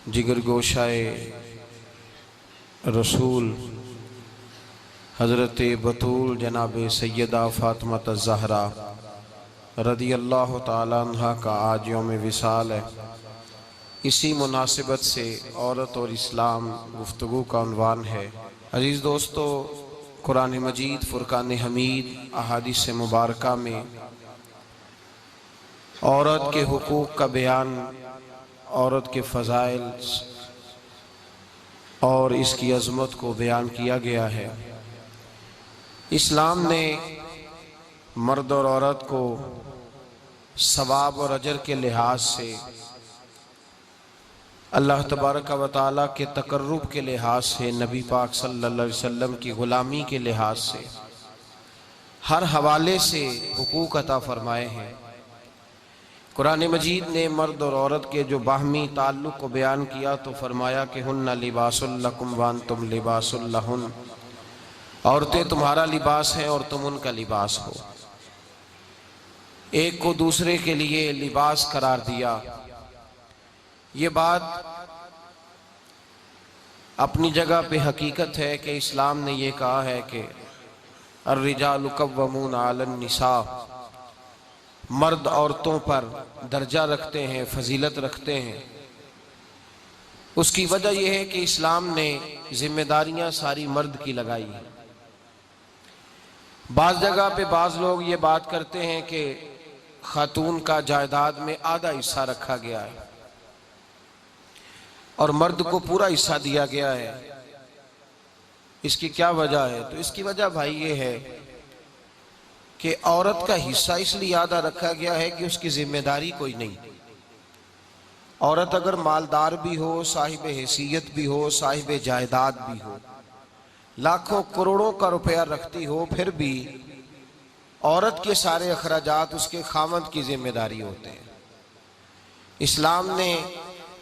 जिगर गोशाए रसूल हज़रत बतूल जनाब सैयदा फ़ातिमा ज़हरा रदी अल्लाह ताला अन्हा का आज यौम विसाल है। इसी मुनासिबत से औरत और इस्लाम गुफ्तगू का उन्वान है। अजीज़ दोस्तों, कुरान मजीद फ़ुरक़ान हमीद अहादीस मुबारका में औरत के हुकूक़ का बयान, औरत के फ़ज़ाइल और इसकी अज़मत को बयान किया गया है। इस्लाम ने मर्द और औरत को सवाब और अजर के लिहाज से, अल्लाह तबारक व तआला के तकर्रुब के लिहाज से, नबी पाक सल्लल्लाहु अलैहि वसल्लम की ग़ुलामी के लिहाज से, हर हवाले से हुकूक अता फरमाए हैं। कुरान मजीद ने मर्द और औरत के जो बाहमी ताल्लुक़ को बयान किया तो फरमाया कि हुन्ना लिबासुल लकुम व अंतुम लिबासुल लहुन, औरतें तुम्हारा लिबास हैं और तुम उनका लिबास हो। एक को दूसरे के लिए लिबास करार दिया। ये बात अपनी जगह पे हकीकत है कि इस्लाम ने ये कहा है कि अर्रिजालु कव्वमून अलन निसा, मर्द औरतों पर दर्जा रखते हैं, फजीलत रखते हैं। उसकी वजह यह है कि इस्लाम ने जिम्मेदारियां सारी मर्द की लगाई हैं। बाज़ जगह पे बाज़ लोग ये बात करते हैं कि खातून का जायदाद में आधा हिस्सा रखा गया है और मर्द को पूरा हिस्सा दिया गया है। इसकी क्या वजह है? तो इसकी वजह भाई ये है कि औरत का हिस्सा इसलिए आधा रखा गया है कि उसकी जिम्मेदारी कोई नहीं। औरत अगर मालदार भी हो, साहिब हैसियत भी हो, साहिब जायदाद भी हो, लाखों करोड़ों का रुपया रखती हो, फिर भी औरत के सारे अखराजात उसके खामद की जिम्मेदारी होते हैं। इस्लाम ने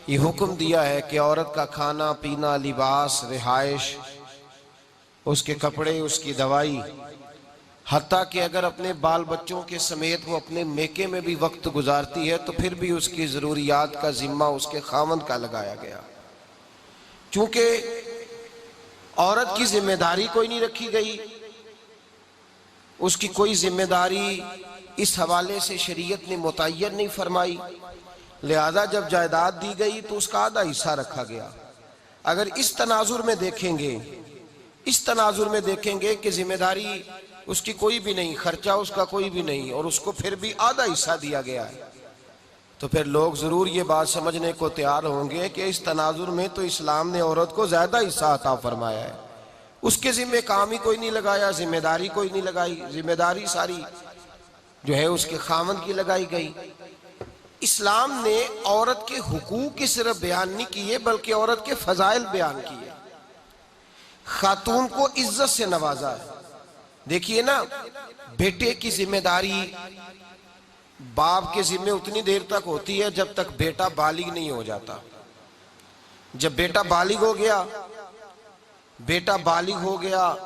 ये हुक्म दिया है कि औरत का खाना पीना, लिबास, रिहाइश, उसके कपड़े, उसकी दवाई, हत्ता कि अगर अपने बाल बच्चों के समेत वो अपने मेके में भी वक्त गुजारती है तो फिर भी उसकी ज़रूरियात का जिम्मा उसके खामद का लगाया गया। चूंकि औरत की जिम्मेदारी कोई नहीं रखी गई, उसकी कोई जिम्मेदारी इस हवाले से शरीयत ने मुतय्यन नहीं फरमाई, लिहाजा जब जायदाद दी गई तो उसका आधा हिस्सा रखा गया। अगर इस तनाजुर में देखेंगे कि जिम्मेदारी उसकी कोई भी नहीं, खर्चा उसका कोई भी नहीं और उसको फिर भी आधा हिस्सा दिया गया है, तो फिर लोग जरूर ये बात समझने को तैयार होंगे कि इस तनाजुर में तो इस्लाम ने औरत को ज्यादा हिस्सा अता फरमाया है। उसके जिम्मे काम ही कोई नहीं लगाया, जिम्मेदारी कोई नहीं लगाई, जिम्मेदारी सारी जो है उसके खामद की लगाई गई। इस्लाम ने औरत के हुकूक की सिर्फ बयान नहीं किए बल्कि औरत के फजाइल बयान किए। खातून को इज्जत से नवाजा है। देखिए ना, बेटे की जिम्मेदारी बाप के जिम्मे उतनी देर तक होती है जब तक बेटा बालिग नहीं हो जाता। जब बेटा बालिग हो गया,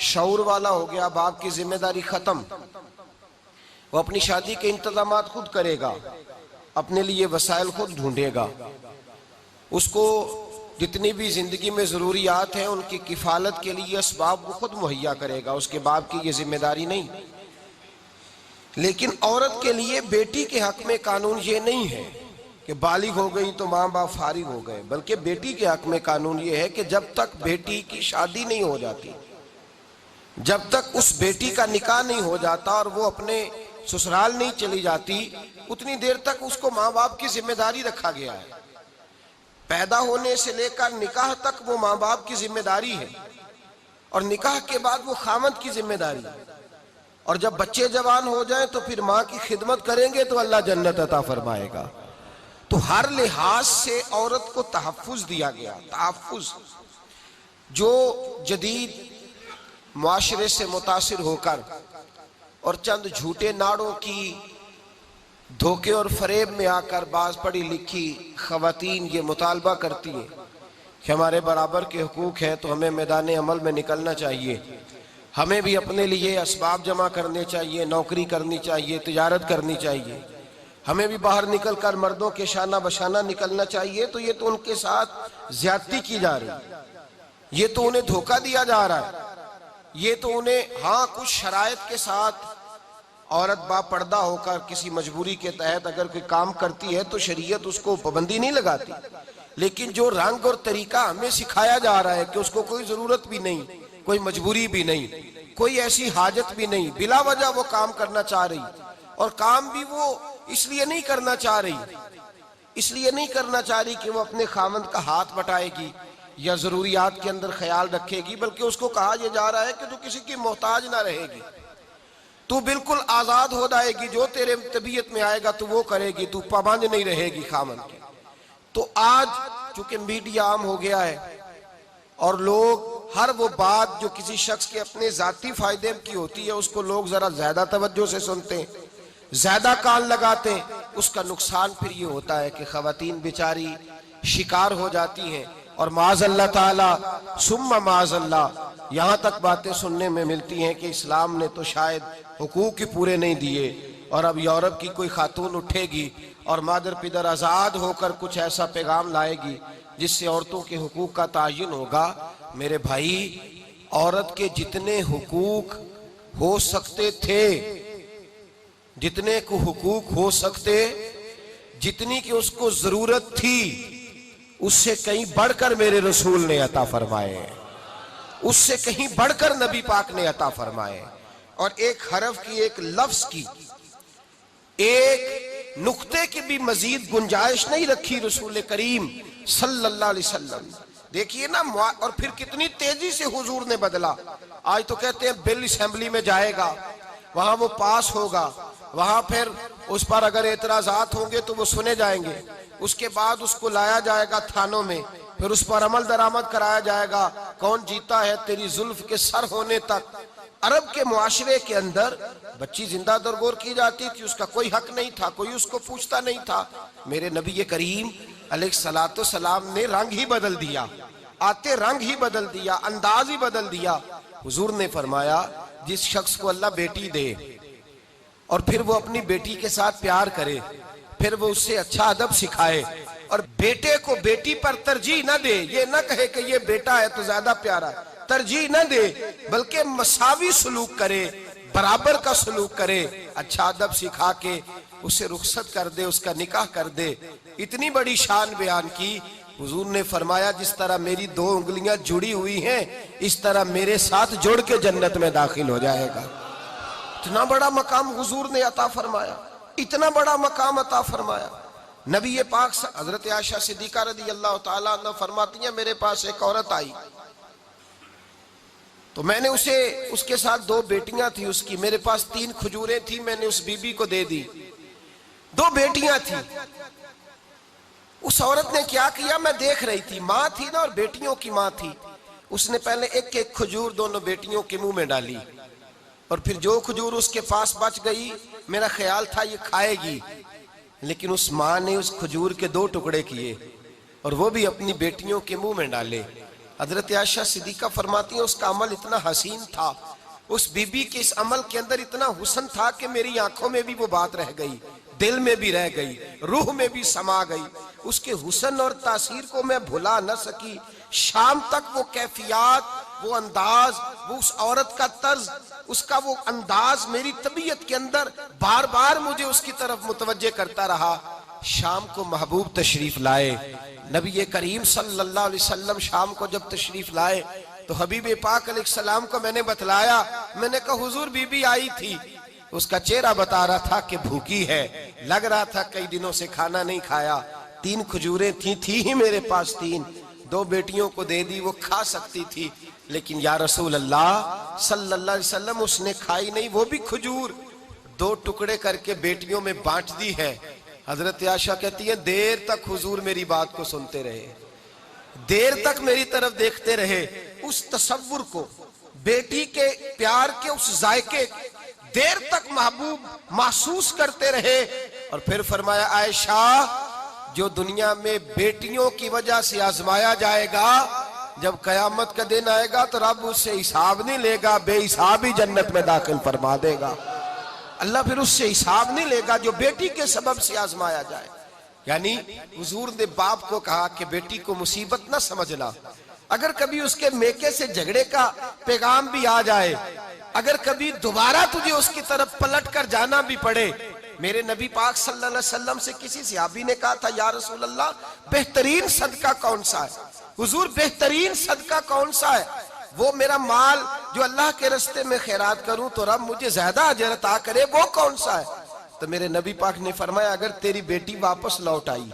शऊर वाला हो गया, बाप की जिम्मेदारी खत्म। वो अपनी शादी के इंतजामात खुद करेगा, अपने लिए वसाइल खुद ढूंढेगा, उसको जितनी भी जिंदगी में जरूरियात हैं उनकी किफालत के लिए असबाब वो खुद मुहैया करेगा, उसके बाप की ये जिम्मेदारी नहीं। लेकिन औरत के लिए बेटी के हक में कानून ये नहीं है कि बालिग हो गई तो माँ बाप फारिग हो गए, बल्कि बेटी के हक में कानून ये है कि जब तक बेटी की शादी नहीं हो जाती, जब तक उस बेटी का निकाह नहीं हो जाता और वो अपने ससुराल नहीं चली जाती, उतनी देर तक उसको माँ बाप की जिम्मेदारी रखा गया है। पैदा होने से लेकर निकाह तक वो माँ बाप की जिम्मेदारी है और निकाह के बाद वो खामद की जिम्मेदारी है। और जब बच्चे जवान हो जाएं तो फिर माँ की खिदमत करेंगे तो अल्लाह जन्नत अता फरमाएगा। तो हर लिहाज से औरत को तहफ्फुज दिया गया। तहफ्फुज जो जदीद मुआशरे से मुतासिर होकर और चंद झूठे नाड़ों की धोखे और फरेब में आकर बाज पढ़ी लिखी खवातीन ये मुतालबा करती हैं कि हमारे बराबर के हुकूक हैं, तो हमें मैदान अमल में निकलना चाहिए, हमें भी अपने लिए असबाब जमा करने चाहिए, नौकरी करनी चाहिए, तिजारत करनी चाहिए। हमें भी बाहर निकलकर मर्दों के शाना बशाना निकलना चाहिए, तो ये तो उनके साथ ज्यादती की जा रही है, ये तो उन्हें धोखा दिया जा रहा है, ये तो उन्हें, हाँ कुछ शराइत के साथ औरत बापर्दा होकर किसी मजबूरी के तहत अगर कोई काम करती है तो शरीयत उसको पाबंदी नहीं लगाती, लेकिन जो रंग और तरीका हमें सिखाया जा रहा है कि उसको कोई जरूरत भी नहीं, कोई मजबूरी भी नहीं, कोई ऐसी हाजत भी नहीं, बिला वजह वो काम करना चाह रही, और काम भी वो इसलिए नहीं करना चाह रही, इसलिए नहीं करना चाह रही कि वो अपने खामंद का हाथ बटाएगी या जरूरियात के अंदर ख्याल रखेगी, बल्कि उसको कहा यह जा रहा है कि तू किसी की मोहताज ना रहेगी, तू बिल्कुल आजाद हो जाएगी, जो तेरे तबीयत में आएगा तू वो करेगी, तू पाबंद नहीं रहेगी खामंद की। तो आज चूंकि मीडिया आम हो गया है और लोग हर वो बात जो किसी शख्स के अपने जाती फायदे की होती है उसको लोग जरा ज्यादा तवज्जो से सुनते हैं, ज्यादा कान लगाते हैं, उसका नुकसान फिर ये होता है कि खवातीन बेचारी शिकार हो जाती हैं और माज़अल्लाह ताला सुम्मा माज़अल्लाह यहाँ तक बातें सुनने में मिलती हैं कि इस्लाम ने तो शायद हुकूक ही पूरे नहीं दिए और अब यूरोप की कोई खातून उठेगी और मादर पिदर आज़ाद होकर कुछ ऐसा पैगाम लाएगी जिससे औरतों के हुकूक का तायन होगा। मेरे भाई, औरत के जितने हुकूक हो सकते थे, जितने को हुकूक हो सकते, जितनी की उसको जरूरत थी, उससे कहीं बढ़कर मेरे रसूल ने अता फरमाए, उससे कहीं बढ़कर नबी पाक ने अता फरमाए। और एक हरफ की, एक लफ्ज की, एक नुक्ते की भी मजीद गुंजाइश नहीं रखी रसूल करीम सल्लल्लाहु अलैहि वसल्लम। देखिए ना, और फिर कितनी तेजी से हुजूर ने बदला। आज तो कहते हैं बिल असेंबली में जाएगा, वहां वो पास होगा, वहां फिर उस पर अगर एतराजात होंगे तो वो सुने जाएंगे, उसके बाद उसको लाया जाएगा थानों में, फिर उस पर अमल दरामद कराया जाएगा, कौन जीता है तेरी जुल्फ के सर होने तक। अरब के मुआशरे के अंदर बच्ची जिंदा दरगोर की जाती थी, उसका कोई हक नहीं था, कोई उसको पूछता नहीं था। मेरे नबी करीम अलैहिस्सलातु सलाम ने रंग ही बदल दिया, आते रंग ही बदल दिया, अंदाज ही बदल दिया। हुजूर ने फरमाया जिस शख्स को अल्लाह बेटी दे और फिर वो अपनी बेटी के साथ प्यार करे, फिर वो उससे अच्छा अदब सिखाए और बेटे को बेटी पर तरजीह न दे, ये न कहे कि ये बेटा है तो ज्यादा प्यारा, तरजीह न दे, बल्कि मसावी सलूक करे, बराबर का सलूक करे, अच्छा अदब सिखा के उसे रुखसत कर दे, उसका निकाह कर दे। इतनी बड़ी शान बयान की। हुजूर ने फरमाया जिस तरह मेरी 2 उंगलियां जुड़ी हुई हैं, इस तरह मेरे साथ जुड़ के जन्नत में दाखिल हो जाएगा। इतना बड़ा मकाम हुजूर ने अता फरमाया, इतना बड़ा मकाम अता फरमाया। नबी पाक हजरत आयशा सिद्दीका रज़ी अल्लाह ताला अन्हा फरमाती हैं, मेरे पास एक औरत आई तो मैंने उसे, उसके साथ 2 बेटियां थी उसकी, मेरे पास 3 खजूरें थी, मैंने उस बीबी को दे दी। 2 बेटियां थी। उस औरत ने क्या किया, मैं देख रही थी, माँ थी ना और बेटियों की माँ थी, उसने पहले एक एक खजूर दोनों बेटियों के मुंह में डाली और फिर जो खजूर उसके पास बच गई, मेरा ख्याल था ये खाएगी, लेकिन उस माँ ने उस खजूर के 2 टुकड़े किए और वो भी अपनी बेटियों के मुंह में डाले। हजरत आयशा सिद्दीका फरमाती है उसका अमल इतना हसीन था, उस बीबी के इस अमल के अंदर इतना हुस्न था कि मेरी आंखों में भी वो बात रह गई, दिल में भी रह गई, रूह में भी समा गई। उसके हुस्न और तासीर को मैं भुला न सकी। शाम तक वो कैफियत, वो अंदाज, वो उस औरत का तर्ज, उसका वो अंदाज मेरी तबीयत के अंदर बार बार मुझे उसकी तरफ मुतवज्जे करता रहा। शाम को महबूब तशरीफ लाए, नबी करीम सल्लल्लाहु अलैहि वसल्लम शाम को जब तशरीफ लाए तो हबीब पाक अलैहिस्सलाम को मैंने बतलाया, मैंने कहा हुजूर बीबी आई थी, उसका चेहरा बता रहा था कि भूखी है, लग रहा था कई दिनों से खाना नहीं खाया। 3 खजूरें थी ही मेरे पास 3, 2 बेटियों को दे दी, वो खा सकती थी, लेकिन या रसूल अल्लाह सल्लल्लाहु अलैहि वसल्लम उसने खाई नहीं, वो भी खजूर 2 टुकड़े करके बेटियों में बांट दी है। हजरत आयशा कहती है देर तक हुजूर मेरी बात को सुनते रहे, देर तक मेरी तरफ देखते रहे, उस तसव्वुर को, बेटी के प्यार के उस जायके देर तक महबूब महसूस करते रहे। और फिर फरमाया आयशा जो दुनिया में बेटियों की वजह से आजमाया जाएगा, जब कयामत का दिन आएगा तो रब उससे हिसाब नहीं लेगा, बेहिसाब ही जन्नत में दाखिल फरमा देगा। अल्लाह फिर उससे हिसाब नहीं लेगा जो बेटी के सबब से आजमाया जाए। यानी हुजूर ने बाप को कहा कि बेटी को मुसीबत ना समझना, अगर कभी उसके मेके से झगड़े का पैगाम भी आ जाए, अगर कभी दोबारा तुझे उसकी तरफ पलट कर जाना भी पड़े। मेरे नबी पाक सल्लल्लाहु अलैहि वसल्लम से किसी सहाबी ने कहा था, या रसूल अल्लाह बेहतरीन सदका कौन सा है? हुजूर बेहतरीन सदका कौन सा है? वो मेरा माल जो अल्लाह के रास्ते में खैरात करूं तो रब मुझे ज्यादा अजर अता करे, वो कौन सा है? तो मेरे नबी पाक ने फरमाया, अगर तेरी बेटी वापस लौट आई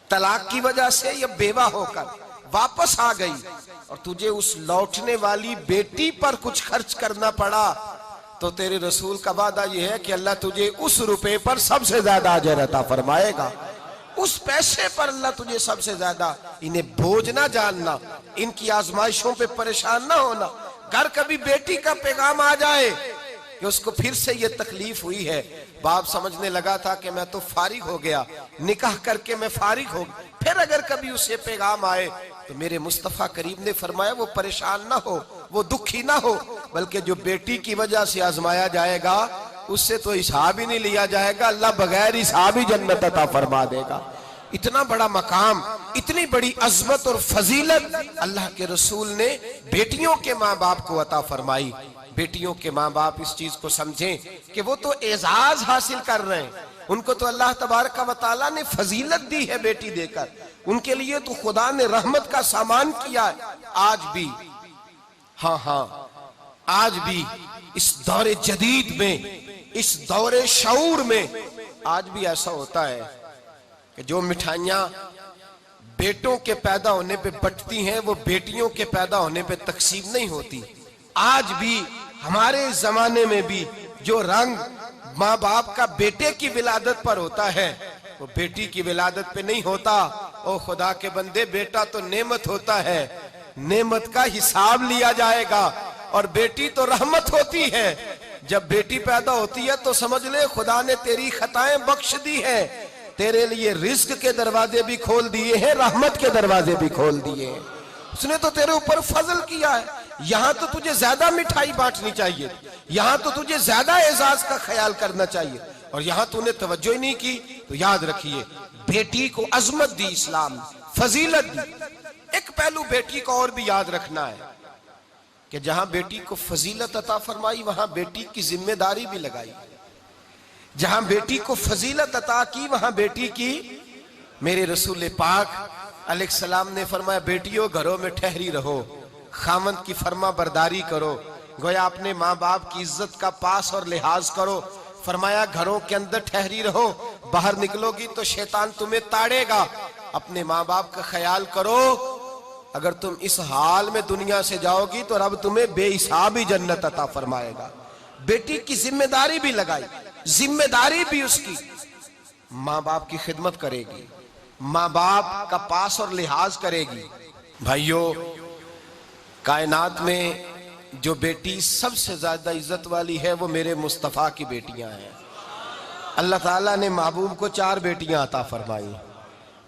तलाक की वजह से या बेवा होकर वापस आ गई और तुझे उस लौटने वाली बेटी पर कुछ खर्च करना पड़ा, तो तेरे रसूल का वादा यह है कि अल्लाह तुझे उस रुपए पर सबसे ज्यादा अजर अता फरमाएगा, उस पैसे पर अल्लाह तुझे सबसे ज्यादा। इन्हें बोझ ना जानना, इनकी आजमाइशों पे परेशान ना होना। घर कभी बेटी का पैगाम आ जाए कि उसको फिर से ये तकलीफ हुई है, बाप समझने लगा था कि मैं तो फारिग हो गया, निकाह करके मैं फारिग हो गया, फिर अगर कभी उसे पैगाम आए तो मेरे मुस्तफा करीम ने फरमाया वो परेशान ना हो, वो दुखी ना हो, बल्कि जो बेटी की वजह से आजमाया जाएगा उससे तो हिसाब ही नहीं लिया जाएगा, अल्लाह बगैर हिसाब ही जन्नत अता फरमा देगा। इतना बड़ा मकाम, इतनी बड़ी अजमत और फजीलत अल्लाह के रसूल ने बेटियों के माँ बाप को अता फरमाई। बेटियों के माँ बाप इस चीज को समझें कि वो तो एजाज हासिल कर रहे हैं, उनको तो अल्लाह तबारक व तआला ने फजीलत दी है बेटी देकर, उनके लिए तो खुदा ने रहमत का सामान किया है। आज भी, हाँ, आज भी इस दौरे जदीद में, इस दौरे शऊर में आज भी ऐसा होता है कि जो मिठाइयां बेटों के पैदा होने पे बंटती हैं वो बेटियों के पैदा होने पे तकसीम नहीं होती। आज भी हमारे जमाने में भी जो रंग माँ बाप का बेटे की विलादत पर होता है वो बेटी की विलादत पे नहीं होता। ओ खुदा के बंदे, बेटा तो नेमत होता है, नेमत का हिसाब लिया जाएगा, और बेटी तो रहमत होती है। जब बेटी पैदा होती है तो समझ ले खुदा ने तेरी खताएं बख्श दी है, तेरे लिए रिज्क के दरवाजे भी खोल दिए हैं, रहमत के दरवाजे भी खोल दिए हैं। उसने तो तेरे ऊपर फजल किया है। यहाँ तो तुझे ज्यादा मिठाई बांटनी चाहिए, यहाँ तो तुझे ज्यादा एजाज का ख्याल करना चाहिए, और यहाँ तूने तवज्जो ही नहीं की। तो याद रखिए, बेटी को अजमत दी इस्लाम, फजीलत दी। एक पहलू बेटी को और भी याद रखना है कि जहां बेटी को फजीलत अता फरमाई वहां बेटी की जिम्मेदारी भी लगाई। जहां बेटी को फजीलत अता की वहां बेटी की, मेरे रसूल पाक अलैहिस्सलाम ने फरमाया, बेटियों घरों में ठहरी रहो, खामंद की फर्मा बरदारी करो, गोया अपने माँ बाप की इज्जत का पास और लिहाज करो। फरमाया घरों के अंदर ठहरी रहो, बाहर निकलोगी तो शैतान तुम्हें ताड़ेगा, अपने माँ बाप का ख्याल करो। अगर तुम इस हाल में दुनिया से जाओगी तो रब तुम्हें बेहिसाब ही जन्नत अता फरमाएगा। बेटी की जिम्मेदारी भी लगाई, जिम्मेदारी भी उसकी, माँ बाप की खिदमत करेगी, माँ बाप का पास और लिहाज करेगी। भाइयों, कायनात में जो बेटी सबसे ज्यादा इज्जत वाली है वो मेरे मुस्तफा की बेटियां हैं। अल्लाह ताला ने महबूब को 4 बेटियां अता फरमाई।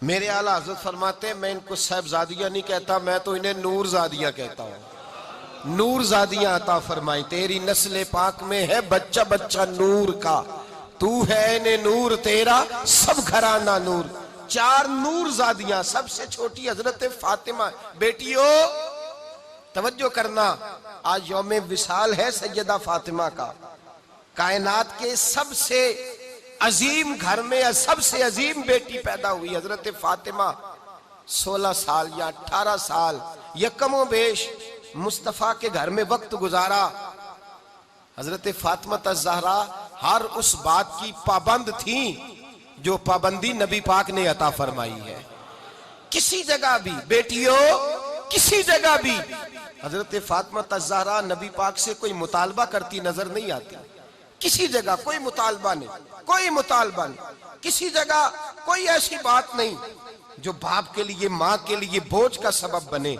मेरे आला हजरत फरमाते हैं, मैं इनको साहबजादियां नहीं कहता, मैं तो इन्हें नूरजादियां कहता हूँ। नूरजादियां अता फरमाई। तेरी नस्ल पाक में है बच्चा बच्चा नूर का, तू है ने नूर तेरा सब घराना नूर। 4 नूरजादियां, सबसे छोटी हजरत फातिमा। बेटियों तवज्जो करना, आज यौमे विसाल है सैयदा फातिमा का। कायनात के सबसे अजीम घर में सबसे अजीम बेटी पैदा हुई हजरत फातिमा। 16 साल या 18 साल यकमो बेश मुस्तफा के घर में वक्त गुजारा। हजरत फातिमा ज़हरा हर उस बात की पाबंद थी जो पाबंदी नबी पाक ने अता फरमाई है। किसी जगह भी बेटियों, किसी जगह भी हजरत फातिमा ज़हरा नबी पाक से कोई मुतालबा करती नजर नहीं आती। किसी जगह कोई मुतालबा नहीं, कोई मुतालबा नहीं, किसी जगह कोई ऐसी बात नहीं जो बाप के लिए, माँ के लिए बोझ का सबब बने।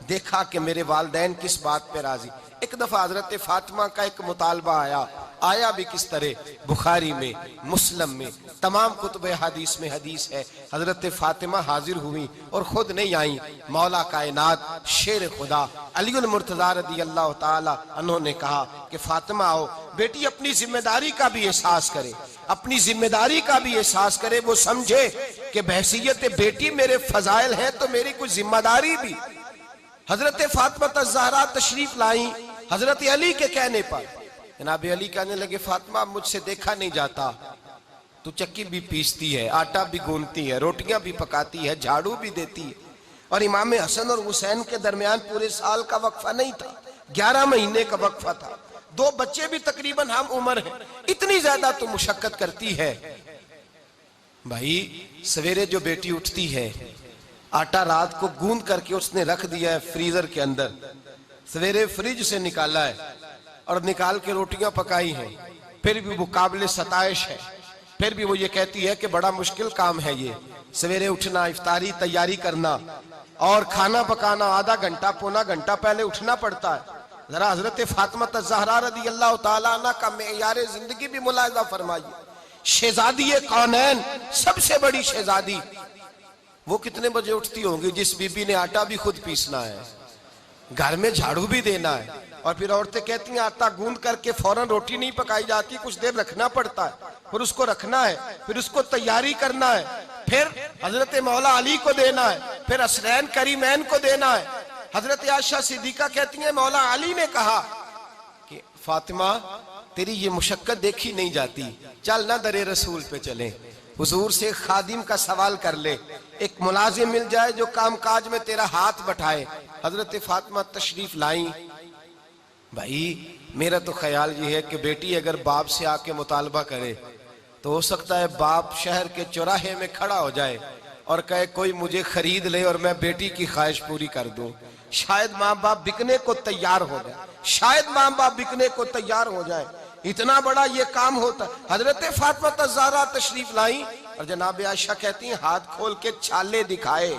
देखा कि मेरे वालिदैन किस बात पे राजी। एक दफा हजरत फातिमा का एक मुतालबा आया, आया भी किस तरह, बुखारी में, मुस्लिम में, तमाम कुतुब हदीस में हदीस है। हजरत फातिमा हाजिर हुई और खुद नहीं आई, मौला कायनात शेर खुदा अलीउल मुर्तजा रदी अल्लाह ताला अन्हु ने कहा कि फातिमा आओ बेटी, अपनी जिम्मेदारी का भी एहसास करे, अपनी जिम्मेदारी का भी एहसास करे, वो समझे कि बहसीयत बेटी मेरे फजाइल है तो मेरी कुछ जिम्मेदारी भी। हजरत फातिमा ज़हरा तशरीफ लाई हजरत अली के कहने पर। जनाब अली कहने लगे फातिमा मुझसे देखा नहीं जाता, तू चक्की भी पीसती है, आटा भी गूंथती है, रोटियां भी पकाती है, झाड़ू भी देती है, और इमाम हसन और हुसैन के दरमियान पूरे साल का वक्फा नहीं था, 11 महीने का वक्फा था, 2 बच्चे भी तकरीबन हम उम्र है, इतनी ज्यादा तो मुशक्कत करती है। भाई सवेरे जो बेटी उठती है, आटा रात को गूंद करके उसने रख दिया है फ्रीजर के अंदर, सवेरे फ्रिज से निकाला है और निकाल के रोटियां पकाई हैं, फिर भी वो काबिल सताइश है, फिर भी वो ये कहती है कि बड़ा मुश्किल काम है ये, सवेरे उठना, इफ्तारी तैयारी करना और खाना पकाना, आधा घंटा पौना घंटा पहले उठना पड़ता है। जरा हजरत फातिमा ज़हरा रदी अल्लाह ताला अन्हा का मेयारे जिंदगी भी मुलाहिजा फरमाइए। शहजादी कौनैन, सबसे बड़ी शहजादी, वो कितने बजे उठती होंगी जिस बीबी ने आटा भी खुद पीसना है, घर में झाड़ू भी देना है, और फिर औरतें कहती हैं आटा गूंद करके फौरन रोटी नहीं पकाई जाती, कुछ देर रखना पड़ता है, फिर उसको रखना है, फिर उसको तैयारी करना है, फिर हजरत मौला अली को देना है, फिर असरैन करीमैन को देना है। हजरत आयशा सिद्दीका कहती हैं मौला अली ने कहा कि फातिमा तेरी ये मुशक्कत देखी नहीं जाती, चल ना दरे रसूल पे चले, हुजूर से खादिम का सवाल कर ले, एक मुलाजिम मिल जाए जो कामकाज में तेरा हाथ बटाए। हजरत फातिमा तशरीफ लाई। भाई मेरा तो ख्याल ये है कि बेटी अगर बाप से आके मुतालबा करे तो हो सकता है बाप शहर के चौराहे में खड़ा हो जाए और कहे कोई मुझे खरीद ले और मैं बेटी की ख्वाहिश पूरी कर दूं। शायद माँ बाप बिकने को तैयार हो जाए, शायद माँ बाप बिकने को तैयार हो जाए, इतना बड़ा ये काम होता है। हजरत फातिमा ज़हरा तशरीफ लाई और जनाब आयशा कहती हैं हाथ खोल के छाले दिखाए,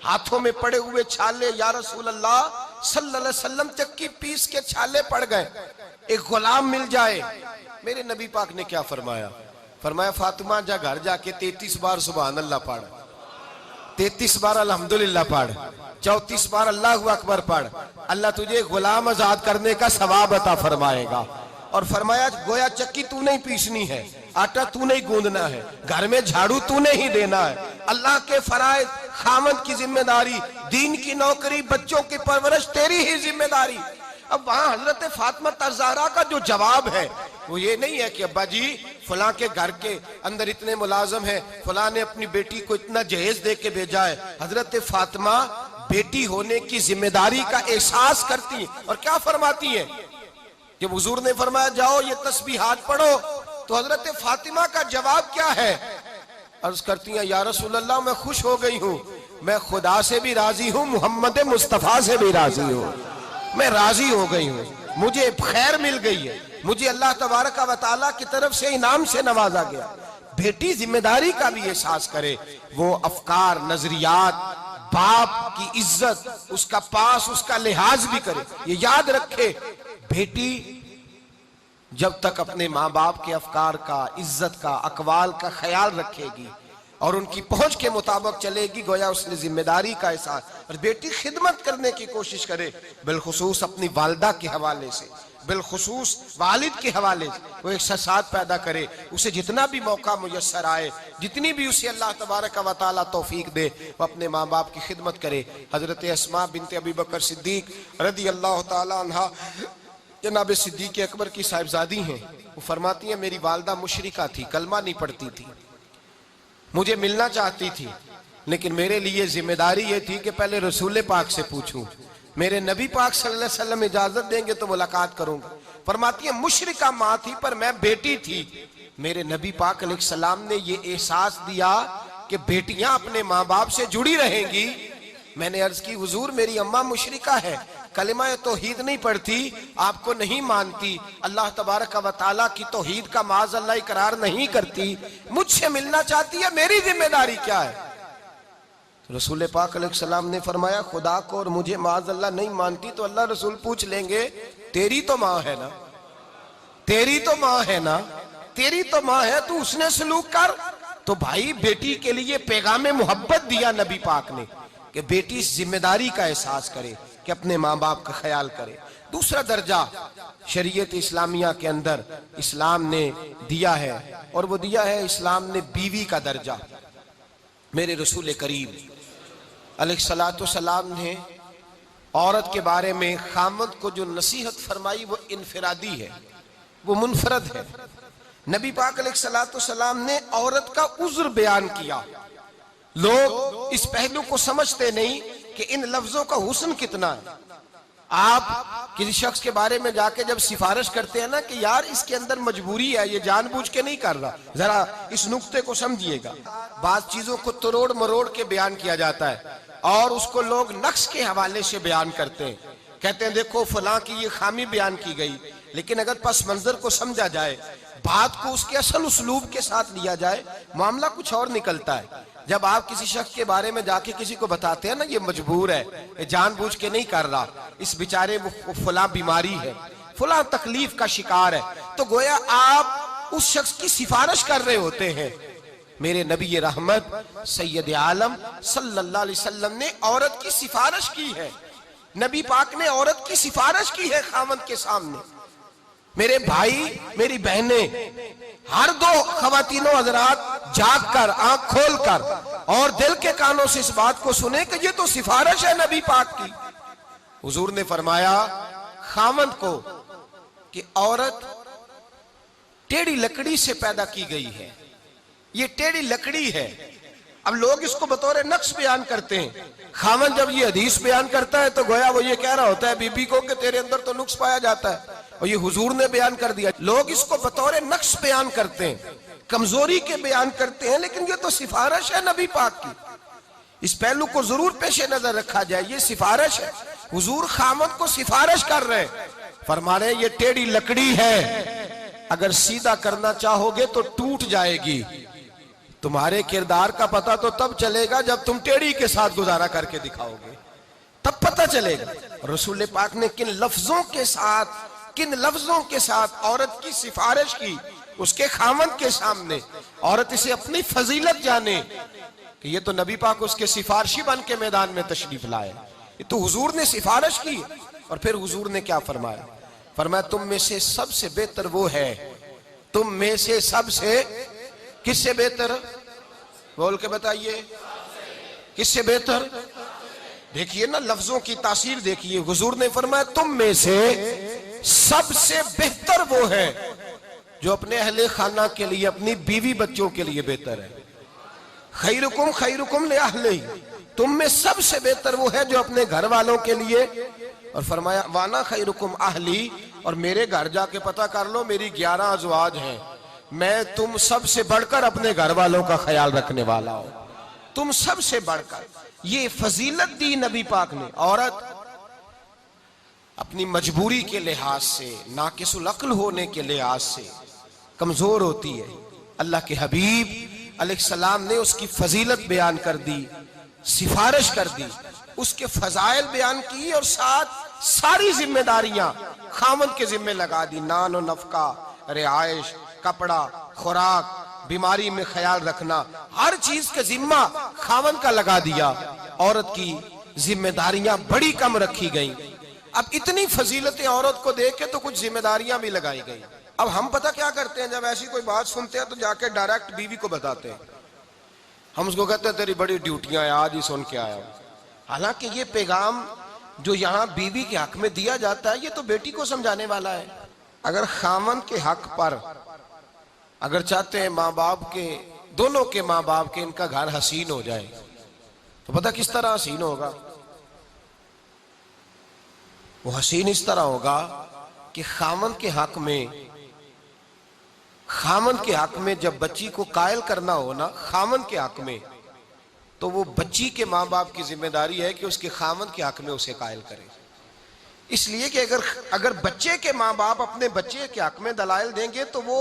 हाथों में पड़े हुए छाले, या रसूल अल्लाह सल्लल्लाहु अलैहि वसल्लम चक्की पीस के छाले पड़ गए, एक गुलाम मिल जाए। मेरे नबी पाक ने क्या फरमाया? फरमाया फातिमा जा घर जाके 33 बार सुभान अल्लाह पढ़, 33 बार अल्हम्दुलिल्लाह पढ़, 34 बार अल्लाहु अकबर पढ़, अल्लाह तुझे गुलाम आजाद करने का सवाब अता फरमाएगा। और फरमाया गोया चक्की तू नहीं पीसनी है, आटा तू नहीं गूंदना है, घर में झाड़ू तू नहीं देना है, अल्लाह के फराइज, खामद की जिम्मेदारी, दीन की नौकरी, बच्चों की परवरिश तेरी ही जिम्मेदारी। अब वहां हजरत फातिमा ज़हरा का जो जवाब है वो ये नहीं है कि अब्बा जी फलां के घर के अंदर इतने मुलाजम है, फलां ने अपनी बेटी को इतना जहेज दे के भेजा है। हजरत फातिमा बेटी होने की जिम्मेदारी का एहसास करती है और क्या फरमाती है? जब हुजूर ने फरमाया जाओ ये तस्बीहात पढ़ो, तो हजरत फातिमा का जवाब क्या है? अर्ज करती हैं या रसूल अल्लाह मैं खुश हो गई हूँ, मैं खुदा से भी राजी हूँ, मोहम्मद मुस्तफा से भी राजी हूँ, मैं राजी हो गई हूँ, मुझे खैर मिल गई है, मुझे अल्लाह तबारक व तआला की तरफ से इनाम से नवाजा गया। बेटी जिम्मेदारी का भी एहसास करे, वो अफकार, नजरियात, बाप की इज्जत, उसका पास, उसका लिहाज भी करे। ये याद रखे बेटी जब तक अपने माँ बाप के अफकार का, इज्जत का, अकवाल का ख्याल रखेगी और उनकी पहुंच के मुताबिक चलेगी, गोया उसने जिम्मेदारी का एहसास। और बेटी खिदमत करने की कोशिश करे, बिलखुसूस अपनी वालिदा के हवाले से, बिलखुसूस वालिद के हवाले से वो एक एहसास पैदा करे। उसे जितना भी मौका मुयस्सर आए, जितनी भी उसे अल्लाह तबारक व तआला तौफीक दे, वो अपने माँ बाप की खिदमत करे। हजरत अस्मा बिनत अबी बकर सिद्दीक रदी अल्लाह तआला अन्हा जनाब सिद्दीक अकबर की साहिबजादी हैं। वो फरमाती हैं मेरी वालिदा मुशरिका थी, कलमा नहीं पढ़ती थी, मुझे मिलना चाहती थी, लेकिन मेरे लिए जिम्मेदारी ये थी कि पहले रसूल पाक से पूछूं, मेरे नबी पाक सल्लल्लाहु अलैहि वसल्लम इजाजत देंगे तो मुलाकात करूंगा। फरमाती है मुशरिका माँ थी पर मैं बेटी थी, मेरे नबी पाक अलैहिस्सलाम ने ये एहसास दिया कि बेटियां अपने माँ बाप से जुड़ी रहेंगी। मैंने अर्ज की हुजूर मेरी अम्मा मुशरिका है, कलिमा तौहीद नहीं पढ़ती, आपको नहीं मानती, अल्लाह तबारक व तआला की तौहीद का माज़ अल्लाह इकरार नहीं करती, मुझसे मिलना चाहती है, मेरी जिम्मेदारी क्या है? रसूल पाक अलैहिस्सलाम ने फरमाया खुदा को और मुझे माज़ अल्लाह नहीं मानती तो अल्लाह रसूल पूछ लेंगे तेरी तो माँ है ना, तेरी तो माँ है ना, तेरी तो माँ है, तू उसने सलूक कर। तो भाई बेटी के लिए पैगाम मोहब्बत दिया नबी पाक ने कि बेटी इस जिम्मेदारी का एहसास करे कि अपने माँ बाप का ख्याल करे। दूसरा दर्जा शरीयत इस्लामिया के अंदर इस्लाम ने दिया है, और वो दिया है इस्लाम ने बीवी का दर्जा। मेरे रसूल करीम अलैहिस्सलातु सलाम ने औरत के बारे में खामद को जो नसीहत फरमाई वो इनफिरादी है, वो मुनफरद है। नबी पाक अलैहिस्सलातु सलाम ने औरत का उज़्र बयान किया। लोग इस पहलू को समझते नहीं कि इन लफ्जों का हुस्न कितना है। आप किसी शख्स के बारे में जाके जब सिफारिश करते हैं ना कि यार इसके अंदर मजबूरी है, ये जानबूझ के नहीं कर रहा, जरा इस नुक्ते को समझिएगा। बाज चीजों को तोड़ मरोड़ के बयान किया जाता है और उसको लोग नक्श के हवाले से बयान करते हैं। कहते हैं देखो फलां की ये खामी बयान की गई, लेकिन अगर पस मंजर को समझा जाए, बात को उसके असल उसलूब के साथ लिया जाए, मामला कुछ और निकलता है। जब आप किसी शख्स के बारे में जाके किसी को बताते हैं ना ये मजबूर है, ये जानबूझ के नहीं कर रहा, इस बेचारे वो फलां बीमारी है, फलां तकलीफ का शिकार है, तो गोया आप उस शख्स की सिफारिश कर रहे होते हैं। मेरे नबी रहमत सैयद आलम सल्लल्लाहु अलैहि वसल्लम ने औरत की सिफारिश की है। नबी पाक ने औरत की सिफारिश की है खामद के सामने। मेरे भाई मेरी बहनें, हर दो खवातीनों हजरात जाग कर आंख खोल कर और दिल के कानों से इस बात को सुने कि ये तो सिफारिश है नबी पाक की। हुजूर ने फरमाया खामद को कि औरत टेढ़ी लकड़ी से पैदा की गई है, ये टेढ़ी लकड़ी है। अब लोग इसको बतौर नक्श बयान करते हैं। खामद जब ये हदीस बयान करता है तो गोया वो ये कह रहा होता है बीबी को कि तेरे अंदर तो नुक्स पाया जाता है, और ये हुजूर ने बयान कर दिया। लोग इसको बतौर नक्श बयान करते हैं, कमजोरी के बयान करते हैं, लेकिन ये तो सिफारिश है नबी पाक की। इस पहलू को जरूर पेशे नजर रखा जाए, ये सिफारिश है। हुजूर खामद को सिफारिश कर रहे हैं, फरमा रहे ये टेढ़ी लकड़ी है, अगर सीधा करना चाहोगे तो टूट जाएगी। तुम्हारे किरदार का पता तो तब चलेगा जब तुम टेढ़ी के साथ गुजारा करके दिखाओगे, तब पता चलेगा। रसूल पाक ने किन लफ्जों के साथ औरत की सिफारिश की उसके खामद के सामने। औरत इसे अपनी फजीलत जाने कि ये तो नबी पाक उसके सिफारशी बन के मैदान में तशरीफ लाए, ये तो हुजूर ने सिफारिश की। और फिर हुजूर ने क्या फरमाया? फरमाया तुम में से सबसे बेहतर वो है, तुम में से सबसे, किससे बेहतर? बोल के बताइए, किससे बेहतर? देखिए ना लफ्जों की तासीर देखिए। हुजूर ने फरमाया तुम में से सबसे बेहतर वो है जो अपने अहले खाना के लिए, अपनी बीवी बच्चों के लिए बेहतर है। खैरुकुम खैरुकुम ले अहली, तुम में सबसे बेहतर वो है जो अपने घर वालों के लिए। और फरमाया वाना खैरुकुम अहली, और मेरे घर जाके पता कर लो मेरी 11 अज़वाज हैं, मैं तुम सबसे बढ़कर अपने घर वालों का ख्याल रखने वाला हूं, तुम सबसे बढ़कर। ये फजीलत दी नबी पाक ने। औरत अपनी मजबूरी के लिहाज से, नाकिसुल अक्ल होने के लिहाज से कमजोर होती है। अल्लाह के हबीब अलैहिस्सलाम ने उसकी फजीलत बयान कर दी, सिफारिश कर दी, उसके फजाइल बयान की, और साथ सारी जिम्मेदारियां खामद के जिम्मे लगा दी। नान और नफका, रिहाइश, कपड़ा, खुराक, बीमारी में ख्याल रखना, हर चीज का जिम्मा खामद का लगा दिया। औरत की जिम्मेदारियां बड़ी कम रखी गई। अब इतनी फजीलतें औरत को देख के तो कुछ जिम्मेदारियां भी लगाई गई। अब हम पता क्या करते हैं, जब ऐसी कोई बात सुनते हैं तो जाके डायरेक्ट बीवी को बताते हैं। हम उसको कहते हैं तेरी बड़ी ड्यूटियां हैं, आज ही सुन के आया हूं। हालांकि ये पैगाम जो यहाँ बीवी के हक में दिया जाता है ये तो बेटी को समझाने वाला है। अगर खामन के हक पर अगर चाहते हैं माँ बाप के, दोनों के माँ बाप के, इनका घर हसीन हो जाए तो पता किस तरह हसीन होगा? वो हसीन इस तरह होगा कि खामन के हक में जब बच्ची को कायल करना हो ना खामन के हक में, तो वो बच्ची के माँ बाप की जिम्मेदारी है कि उसके खामन के हक में उसे कायल करे। इसलिए कि अगर बच्चे के माँ बाप अपने बच्चे के हक में दलाइल देंगे तो वो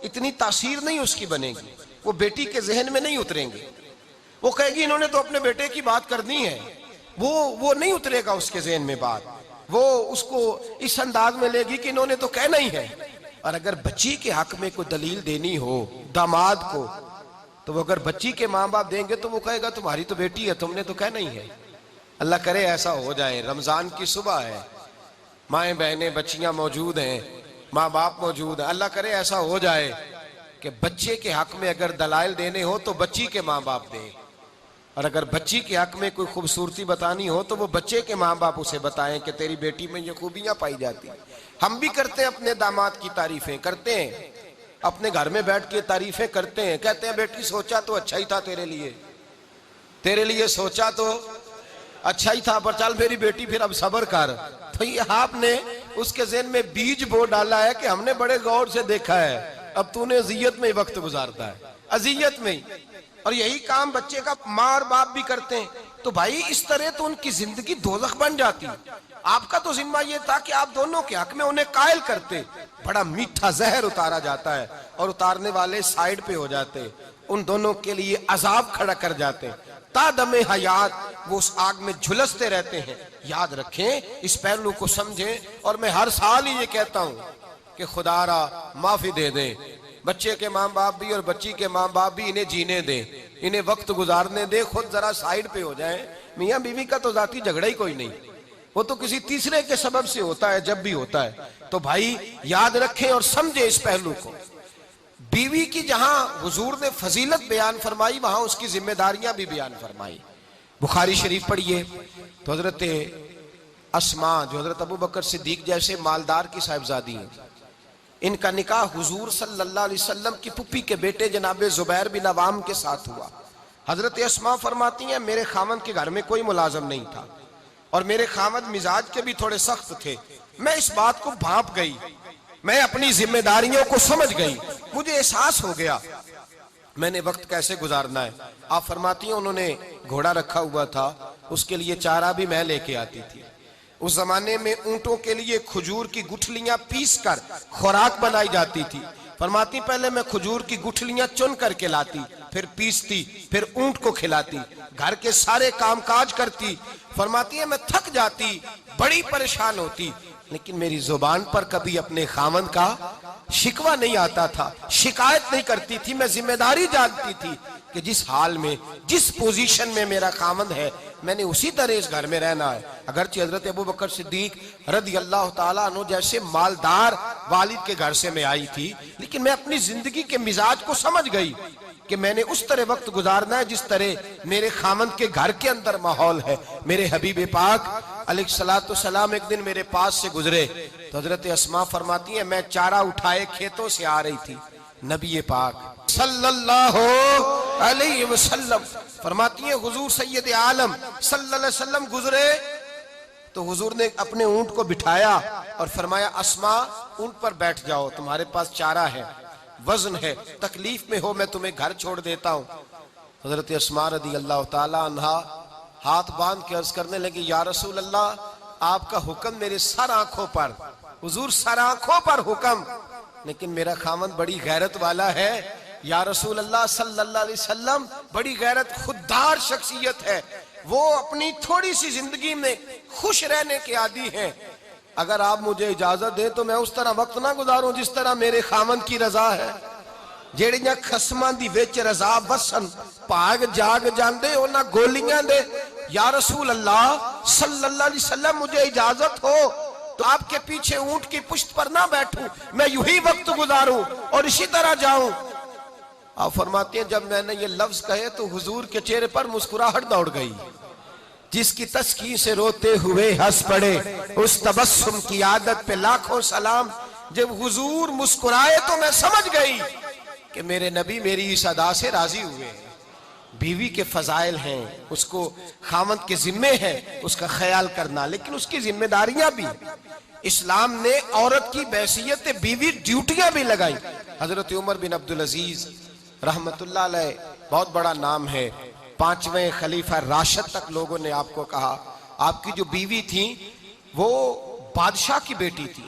इतनी तासीर नहीं उसकी बनेगी, वो बेटी के जहन में नहीं उतरेंगे। वो कहेगी इन्होंने तो अपने बेटे की बात करनी है, वो नहीं उतरेगा उसके जहन में बात। वो उसको इस अंदाज में लेगी कि इन्होंने तो कहना ही है, और अगर बच्ची के हक में कोई दलील देनी हो दामाद को, तो वो अगर बच्ची के माँ बाप देंगे तो वो कहेगा तुम्हारी तो बेटी है, तुमने तो कहना ही है। अल्लाह करे ऐसा हो जाए। रमजान की सुबह है, माएँ बहनें बच्चियां मौजूद हैं, माँ बाप मौजूद है। अल्लाह करे ऐसा हो जाए कि बच्चे के हक में अगर दलाइल देने हो तो बच्ची के माँ बाप दें, और अगर बच्ची के हक में कोई खूबसूरती बतानी हो तो वो बच्चे के माँ बाप उसे बताएं कि तेरी बेटी में ये खूबियां पाई जाती। हम भी करते हैं, अपने दामाद की तारीफें करते हैं, अपने घर में बैठ के तारीफें करते हैं, कहते हैं बेटी सोचा तो अच्छा ही था तेरे लिए सोचा तो अच्छा ही था, पर चल मेरी बेटी फिर अब सब्र कर। तो ये आपने उसके ज़हन में बीज बो डाला है कि हमने बड़े गौर से देखा है, अब तूने अजियत में ही वक्त गुजारता है, अजियत में ही। और यही काम बच्चे का माँ और बाप भी करते हैं। तो भाई इस तरह तो उनकी जिंदगी दोज़ख बन जाती। आपका तो जिम्मा ये था कि आप दोनों के हक में उन्हें कायल करते, बड़ा मीठा जहर उतारा जाता है और उतारने वाले साइड पे हो जाते, उन दोनों के लिए अजाब खड़ा कर जाते, तादमे हयात वो उस आग में झुलसते रहते हैं। याद रखें, इस पहलू को समझें। और मैं हर साल ही ये कहता हूं कि खुदारा माफी दे दे, बच्चे के माँ बाप भी और बच्ची के माँ बाप भी इन्हें जीने दे, इन्हें वक्त गुजारने दे, खुद जरा साइड पे हो जाए। मियाँ बीवी का तो जाती झगड़ा ही कोई नहीं, वो तो किसी तीसरे के सबब से होता है, जब भी होता है। तो भाई याद रखें और समझे इस पहलू को। बीवी की जहां हुजूर ने फजीलत बयान फरमाई, वहां उसकी जिम्मेदारियां भी बयान फरमाई। बुखारी शरीफ पढ़िए तो हजरत अस्मा जो हजरत अबू बकर सिद्दीक जैसे मालदार की साहिबजादी हैं, इनका निकाह हुजूर सल्लल्लाहु अलैहि वसल्लम की पुप्पी के बेटे जनाब जुबैर बिन अवाम के साथ हुआ। हजरत अस्मा फरमाती हैं मेरे खामद के घर में कोई मुलाजम नहीं था और मेरे खामद मिजाज के भी थोड़े सख्त थे। मैं इस बात को भांप गई, मैं अपनी जिम्मेदारियों को समझ गई, मुझे एहसास हो गया मैंने वक्त कैसे गुजारना है। आप फरमाती हैं उन्होंने घोड़ा रखा हुआ था, उसके लिए चारा भी मैं लेके आती थी। उस जमाने में ऊंटों के लिए खजूर की गुठलियां पीस कर खुराक बनाई जाती थी। फरमाती पहले मैं खजूर की गुठलियां चुन करके लाती, फिर पीसती, फिर ऊंट को खिलाती, घर के सारे कामकाज करती। फरमाती है मैं थक जाती, बड़ी परेशान होती, लेकिन मेरी जुबान पर कभी अपने खामद का शिकवा नहीं आता था, शिकायत नहीं करती थी। मैं जिम्मेदारी जानती थी कि जिस हाल में, जिस पोजीशन में मेरा खामद है, मैंने उसी तरह इस घर में रहना है। अगरचे हजरत अबू बकर सिद्दीक रज़ी अल्लाह ताला अन्हु जैसे मालदार वालिद के घर से मैं आई थी, लेकिन मैं अपनी जिंदगी के मिजाज को समझ गई कि मैंने उस तरह वक्त गुजारना है जिस तरह मेरे खामद के घर के अंदर माहौल है। मेरे हबीब पाक अलैहिस्सलातु सलाम एक दिन मेरे पास से गुजरे तो हजरत अस्मा फरमाती है मैं चारा उठाए खेतों से आ रही थी, नबी पाक सल्लल्लाहु अलैहि वसल्लम फरमाती है हुजूर सैयद आलम सल्लल्लाहु अलैहि वसल्लम गुजरे तो हुजूर ने अपने ऊंट को बिठाया और फरमाया अस्मा ऊंट पर बैठ जाओ, तुम्हारे पास चारा है, वजन है, तकलीफ में हो मैं तुम्हें घर छोड़ देता हूँ। हजरत अस्मा रज़ी अल्लाह ताला अन्हा हाथ बांध के अर्ज करने लगी या रसूल अल्लाह आपका हुक्म मेरे सर आंखों पर, हुजूर सर आंखों पर हुक्म, लेकिन मेरा खामद बड़ी गैरत वाला है या रसूल अल्लाह सल्लल्लाहु अलैहि वसल्लम, बड़ी गैरत खुददार शख्सियत है, वो अपनी थोड़ी सी जिंदगी में खुश रहने के आदी हैं। अगर आप मुझे इजाजत दें तो मैं उस तरह वक्त ना गुजारूं जिस तरह मेरे खामद की रजा है। जेड़ियां खसमां दी विच रजा बसन भाग जाग जांदे उन्हां गोलियां दे या रसूल अल्लाह सल्लल्लाहु अलैहि वसल्लम मुझे इजाजत हो तो आपके पीछे ऊंट की पुश्त पर ना बैठूं, मैं यूं ही वक्त गुजारूं और इसी तरह जाऊं। आप फरमाते हैं जब मैंने ये लफ्ज कहे तो हुजूर के चेहरे पर मुस्कुराहट दौड़ गई। जिसकी तस्कीन से रोते हुए हंस पड़े उस तबस्सुम की आदत पे लाखों सलाम। जब हुजूर मुस्कुराए तो मैं समझ गई कि मेरे नबी मेरी इस अदा से राजी हुए हैं। बीवी के फजाइल हैं, उसको खामद के जिम्मे है उसका ख्याल करना, लेकिन उसकी जिम्मेदारियां भी। इस्लाम ने औरत की बैसियत बीवी ड्यूटियां भी लगाई। हजरत उमर बिन अब्दुल अजीज रहमतुल्लाह अलैह बहुत बड़ा नाम है, 5वें खलीफा राशिद तक लोगों ने आपको कहा। आपकी जो बीवी थी वो बादशाह की बेटी थी।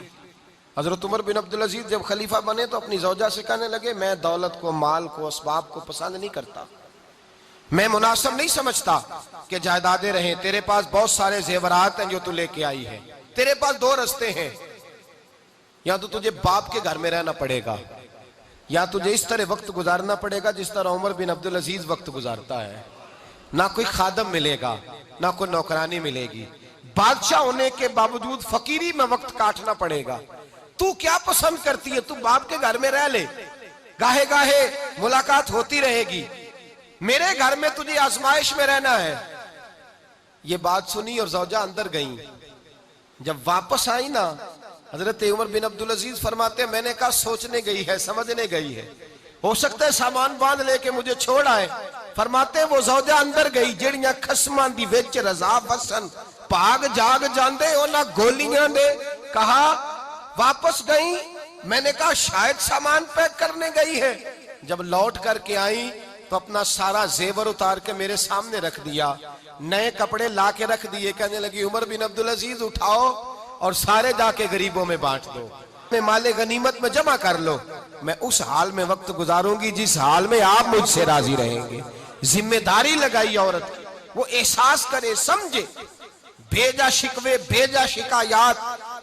हजरत उमर बिन अब्दुल अजीज जब खलीफा बने तो अपनी जौजा से कहने लगे मैं दौलत को, माल को, असबाब को पसंद नहीं करता, मैं मुनासिब नहीं समझता कि जायदादें रहें, तेरे पास बहुत सारे जेवरात हैं जो तू लेके आई है, तेरे पास दो रास्ते हैं, या तो तुझे बाप के घर में रहना पड़ेगा, या तुझे इस तरह वक्त गुजारना पड़ेगा जिस तरह उमर बिन अब्दुल अजीज वक्त गुजारता है। ना कोई खादम मिलेगा, ना कोई नौकरानी मिलेगी, बादशाह होने के बावजूद फकीरी में वक्त काटना पड़ेगा। तू क्या पसंद करती है? तू बाप के घर में रह ले, गाहे गाहे मुलाकात होती रहेगी, मेरे घर में तुझे आजमाइश में रहना है। ये बात सुनी और जौजा अंदर गई। जब वापस आई ना, हजरत उमर बिन अब्दुल अजीज फरमाते, मैंने कहा सोचने गई है, समझने गई है, हो सकता है सामान बांध लेके मुझे छोड़ आए। फरमाते वो जौजा अंदर गई जेड़ियां खसमां दी विच रजा बसन भाग जाग जांदे हो ना गोलियां दे। कहा वापस गई, मैंने कहा शायद सामान पैक करने गई है। जब लौट करके आई तो अपना सारा जेवर उतार के मेरे सामने रख दिया, नए कपड़े ला के रख दिए। कहने लगी उमर बिन अब्दुल अजीज उठाओ और सारे जाके गरीबों में बांट दो, मैं माले गनीमत में जमा कर लो। मैं उस हाल में वक्त गुजारूंगी जिस हाल में आप मुझसे राजी रहेंगे। जिम्मेदारी लगाई औरत की, वो एहसास करे, समझे, भेजा शिकवे भेजा शिकायत,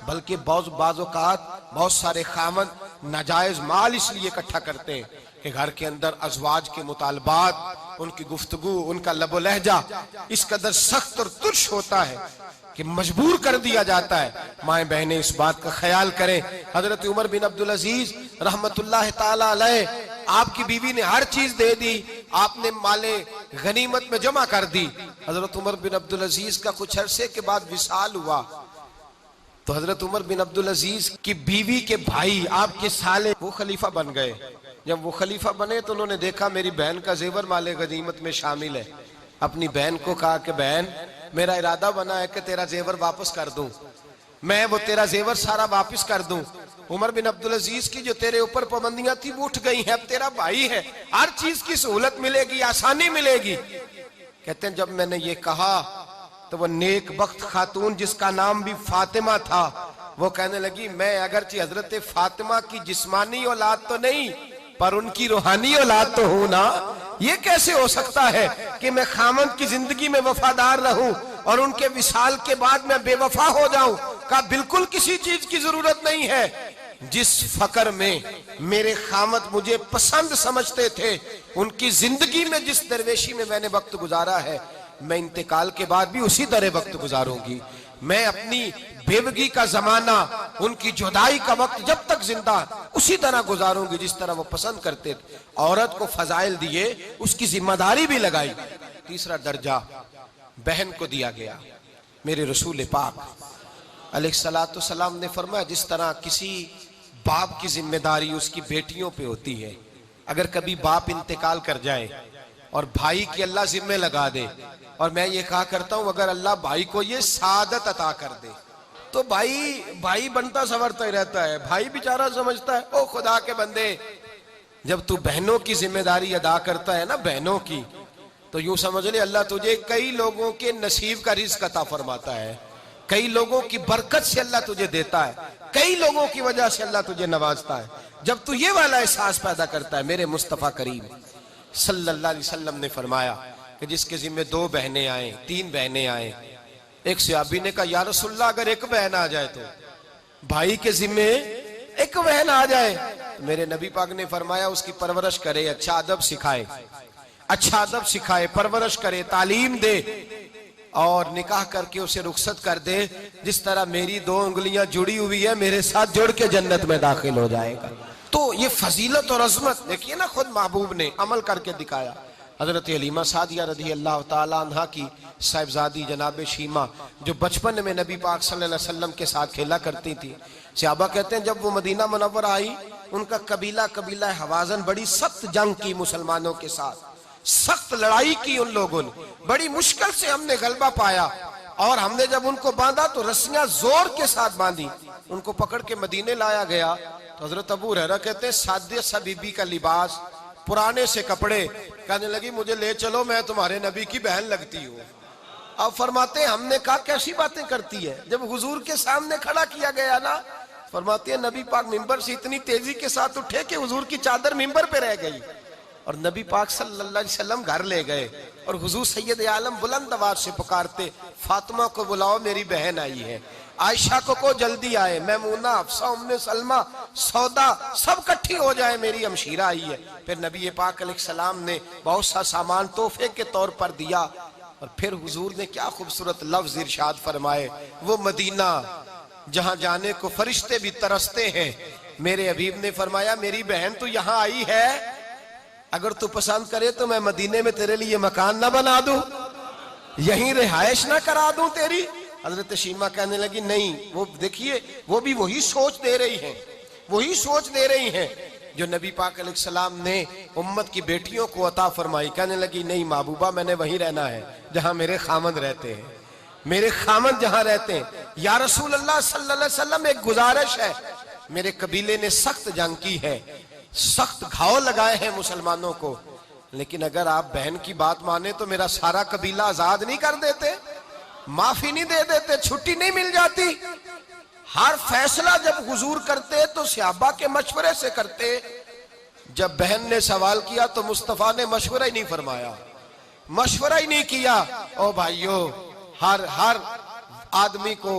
बल्कि बाज़-औक़ात बहुत सारे खामन नाजायज माल इसलिए इकट्ठा करते हैं कि घर के अंदर अज़वाज के मुतालबात, उनकी गुफ्तगू, उनका लबो लहजा इस कदर सख्त और तुर्श होता है कि मजबूर कर दिया जाता है। माए बहनें इस बात का ख्याल करें। हजरत उमर बिन अब्दुल अजीज रहमतुल्लाह ताला अलैह, आपकी बीवी ने हर चीज दे दी, आपने माले गनीमत में जमा कर दी। हजरत उमर बिन अब्दुल अजीज का कुछ अरसे के बाद विसाल हुआ तो हजरत उमर बिन अब्दुल अजीज की बीवी के भाई, आपके साले, वो खलीफा बन गए। जब वो खलीफा बने तो उन्होंने देखा मेरी बहन का जेवर माले गनीमत में शामिल है। अपनी बहन को कहा कि बहन, मेरा इरादा बना है कि तेरा जेवर वापस कर दूं, मैं वो तेरा जेवर सारा वापस कर दूं। उमर बिन अब्दुल अजीज की जो तेरे ऊपर पाबंदियां थी वो उठ गई हैं, अब तेरा भाई है, हर चीज की सहूलत मिलेगी, आसानी मिलेगी। कहते हैं जब मैंने ये कहा तो वो नेक बख्त खातून जिसका नाम भी फातिमा था, वो कहने लगी मैं अगरचे हजरत फातिमा की जिस्मानी औलाद तो नहीं पर उनकी रूहानी औलाद तो हूं ना। ये कैसे हो सकता है कि मैं खामद की जिंदगी में वफादार रहूं और उनके विसाल के बाद मैं बेवफा हो जाऊं? का बिल्कुल किसी चीज की जरूरत नहीं है। जिस फकर में मेरे खामद मुझे पसंद समझते थे, उनकी जिंदगी में जिस दरवेशी में मैंने वक्त गुजारा है, मैं इंतकाल के बाद भी उसी तरह वक्त गुजारूंगी। मैं अपनी बेवगी का जमाना, उनकी जुदाई का वक्त जब तक जिंदा उसी तरह गुजारूंगी जिस तरह वो पसंद करते थे। औरत को फजाइल दिए, उसकी जिम्मेदारी भी लगाई। तीसरा दर्जा बहन को दिया गया। मेरे रसूल पाक अलैहिस्सलातु सलाम ने फरमाया जिस तरह किसी बाप की जिम्मेदारी उसकी बेटियों पे होती है, अगर कभी बाप इंतकाल कर जाए और भाई की अल्लाह जिम्मे लगा दे, और मैं ये कहा करता हूं अगर अल्लाह भाई को ये सादत अता कर दे तो भाई बनता संवरता ही रहता है। भाई बेचारा समझता है ओ खुदा के बंदे, जब तू बहनों की जिम्मेदारी अदा करता है ना, बहनों की, तो यूं समझ ले अल्लाह तुझे कई लोगों के नसीब का रिज़्क़ अता फरमाता है, कई लोगों की बरकत से अल्लाह तुझे देता है, कई लोगों की वजह से अल्लाह तुझे नवाजता है। जब तू ये वाला एहसास पैदा करता है, मेरे मुस्तफ़ा करीम सल्लल्लाहु अलैहि वसल्लम ने फरमाया कि जिसके जिम्मे 2 बहनें आए, 3 बहनें आए, एक सहाबी ने कहा या रसूलल्लाह अगर एक बहन आ जाए तो, भाई के जिम्मे एक बहन आ जाए, तो मेरे नबी पाक ने फरमाया उसकी परवरिश करे, अच्छा अदब सिखाए, अच्छा अदब सिखाए, परवरिश करे, तालीम दे और निकाह करके उसे रुखसत कर दे। जिस तरह मेरी 2 उंगलियां जुड़ी हुई है, मेरे साथ जुड़ के जन्नत में दाखिल हो जाएगा। तो ये फजीलत और अजमत देखिए ना, खुद महबूब ने अमल करके दिखाया। हजरत हलीमा सादिया रज़ी अल्लाह ताला अन्हा की साहिबजादी जनाब शीमा, जो बचपन में नबी पाक सल्लल्लाहु अलैहि वसल्लम के साथ खेला करती थी। सहाबा कहते हैं जब वो मदीना मुनव्वरा आई, उनका कबीला हवाजन बड़ी सख्त जंग की मुसलमानों के साथ, सख्त लड़ाई की उन लोगों ने, बड़ी मुश्किल से हमने गलबा पाया, और हमने जब उनको बांधा तो रस्सियां जोर के साथ बांधी, उनको पकड़ के मदीने लाया गया। तो हजरत अबू हुरैरा कहते हैं सादे सा बीबी का लिबास, पुराने से कपड़े, कहने लगी मुझे ले चलो, मैं तुम्हारे नबी की बहन लगती हूँ। अब फरमाते हैं हमने कहा कैसी बातें करती है, जब हुजूर के सामने खड़ा किया गया ना, फरमाते हैं नबी पाक मिंबर से इतनी तेजी के साथ उठे कि हुजूर की चादर मिंबर पे रह गई, और नबी पाक सल्लल्लाहु अलैहि वसल्लम घर ले गए और हुजूर सैयद आलम बुलंद आवाज से पुकारते, फातिमा को बुलाओ मेरी बहन आई है, आयशा को जल्दी आए, मैमूना, हफ्सा, उम्मे सलमा, सौदा सब इकट्ठी हो जाए, मेरी हमशीरा आई है। फिर नबी पाक अलैहिस्सलाम ने बहुत सा सामान तोहफे के तौर पर दिया और फिर हुजूर ने क्या खूबसूरत लफ्ज इरशाद फरमाए, वो मदीना जहां जाने को फरिश्ते भी तरसते हैं, मेरे हबीब ने फरमाया मेरी बहन तो यहाँ आई है, अगर तू पसंद करे तो मैं मदीने में तेरे लिए मकान ना बना दूं, यहीं रिहाइश ना करा दूं तेरी। हजरत शीमा कहने लगी नहीं, वो देखिए वो भी वही सोच दे रही हैं, वही सोच दे रही हैं जो नबी पाक अलैहिस्सलाम ने उम्मत की बेटियों को अता फरमाई। कहने लगी नहीं महबूबा, मैंने वहीं रहना है जहां मेरे खामद रहते हैं, मेरे खामद जहां रहते हैं। या रसूल अल्लाह सल्लल्लाहु अलैहि वसल्लम, एक गुजारिश है, मेरे कबीले ने सख्त जंग की है, सख्त घाव लगाए हैं मुसलमानों को, लेकिन अगर आप बहन की बात माने तो मेरा सारा कबीला आजाद नहीं कर देते, माफी नहीं दे देते, छुट्टी नहीं मिल जाती। हर फैसला जब हुजूर करते तो सहाबा के मशवरे से करते। जब बहन ने सवाल किया तो मुस्तफा ने मशवरा ही नहीं फरमाया, मशवरा ही नहीं किया। ओ भाइयों, हर आदमी को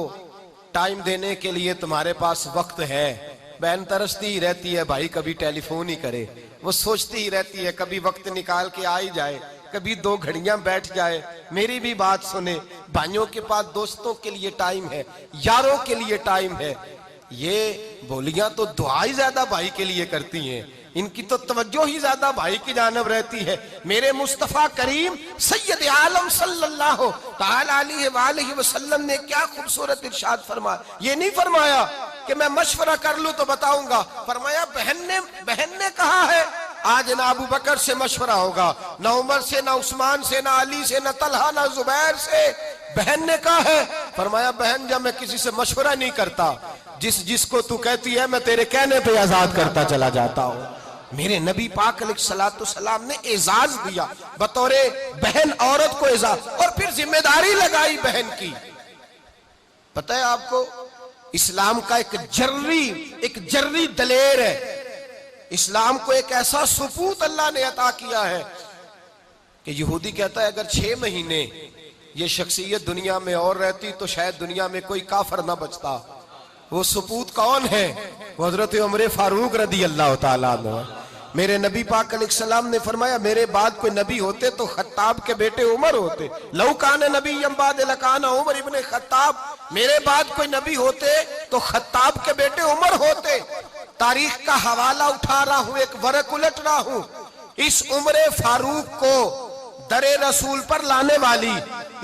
टाइम देने के लिए तुम्हारे पास वक्त है। बहन तरसती ही रहती है भाई कभी टेलीफोन ही करे, वो सोचती ही रहती है कभी वक्त निकाल के आ ही जाए, कभी 2 घड़ियां बैठ जाए, मेरी भी बात सुने। भाइयों के पास दोस्तों के लिए टाइम है, यारों के लिए टाइम है। ये बोलियां तो दुआ ही ज्यादा भाई के लिए करती हैं, इनकी तो तवज्जो ही ज्यादा भाई की जानब रहती है। मेरे मुस्तफा करीम सैयद आलम सल्लल्लाहु अलैहि वसल्लम ने क्या खूबसूरत इरशाद फरमाया। ये नहीं फरमाया कि मैं मशवरा कर लूं तो बताऊंगा, फरमाया बहन ने कहा है आज ना अबू बकर से मशवरा होगा, ना उमर से, ना उस्मान से, ना अली से, ना तलहा, ना जुबैर से। बहन ने कहा है, फरमाया बहन जब मैं किसी से मशवरा नहीं करता, जिसको तू कहती है मैं तेरे कहने पे आजाद करता चला जाता हूँ। मेरे नबी पाक अलैहिस्सलाम ने एजाज दिया, बतौरे बहन औरत को एजाज, और फिर जिम्मेदारी लगाई बहन की। पता है आपको, इस्लाम का एक जर्री दलेर है। इस्लाम को एक ऐसा सुपूत अल्लाह ने अता किया है कि यहूदी कहता है अगर 6 महीने ये शख्सियत दुनिया में और रहती तो शायद दुनिया में कोई काफर ना बचता। वो सुपूत कौन है? वो हजरत उमर फारूक रदी अल्लाह ताला अन्हु। मेरे नबी पाक अलैहिस्सलाम ने फरमाया मेरे बाद कोई नबी होते तो खत्ताब के बेटे उमर होते। लौ कान नबी बाद लकान उमर इब्ने खत्ताब, मेरे बाद कोई नबी होते तो खत्ताब के बेटे उमर होते। तारीख का हवाला उठा रहा हूं, एक वरक उलट रहा हूं। इस उमर फारूक को दरे रसूल पर लाने वाली,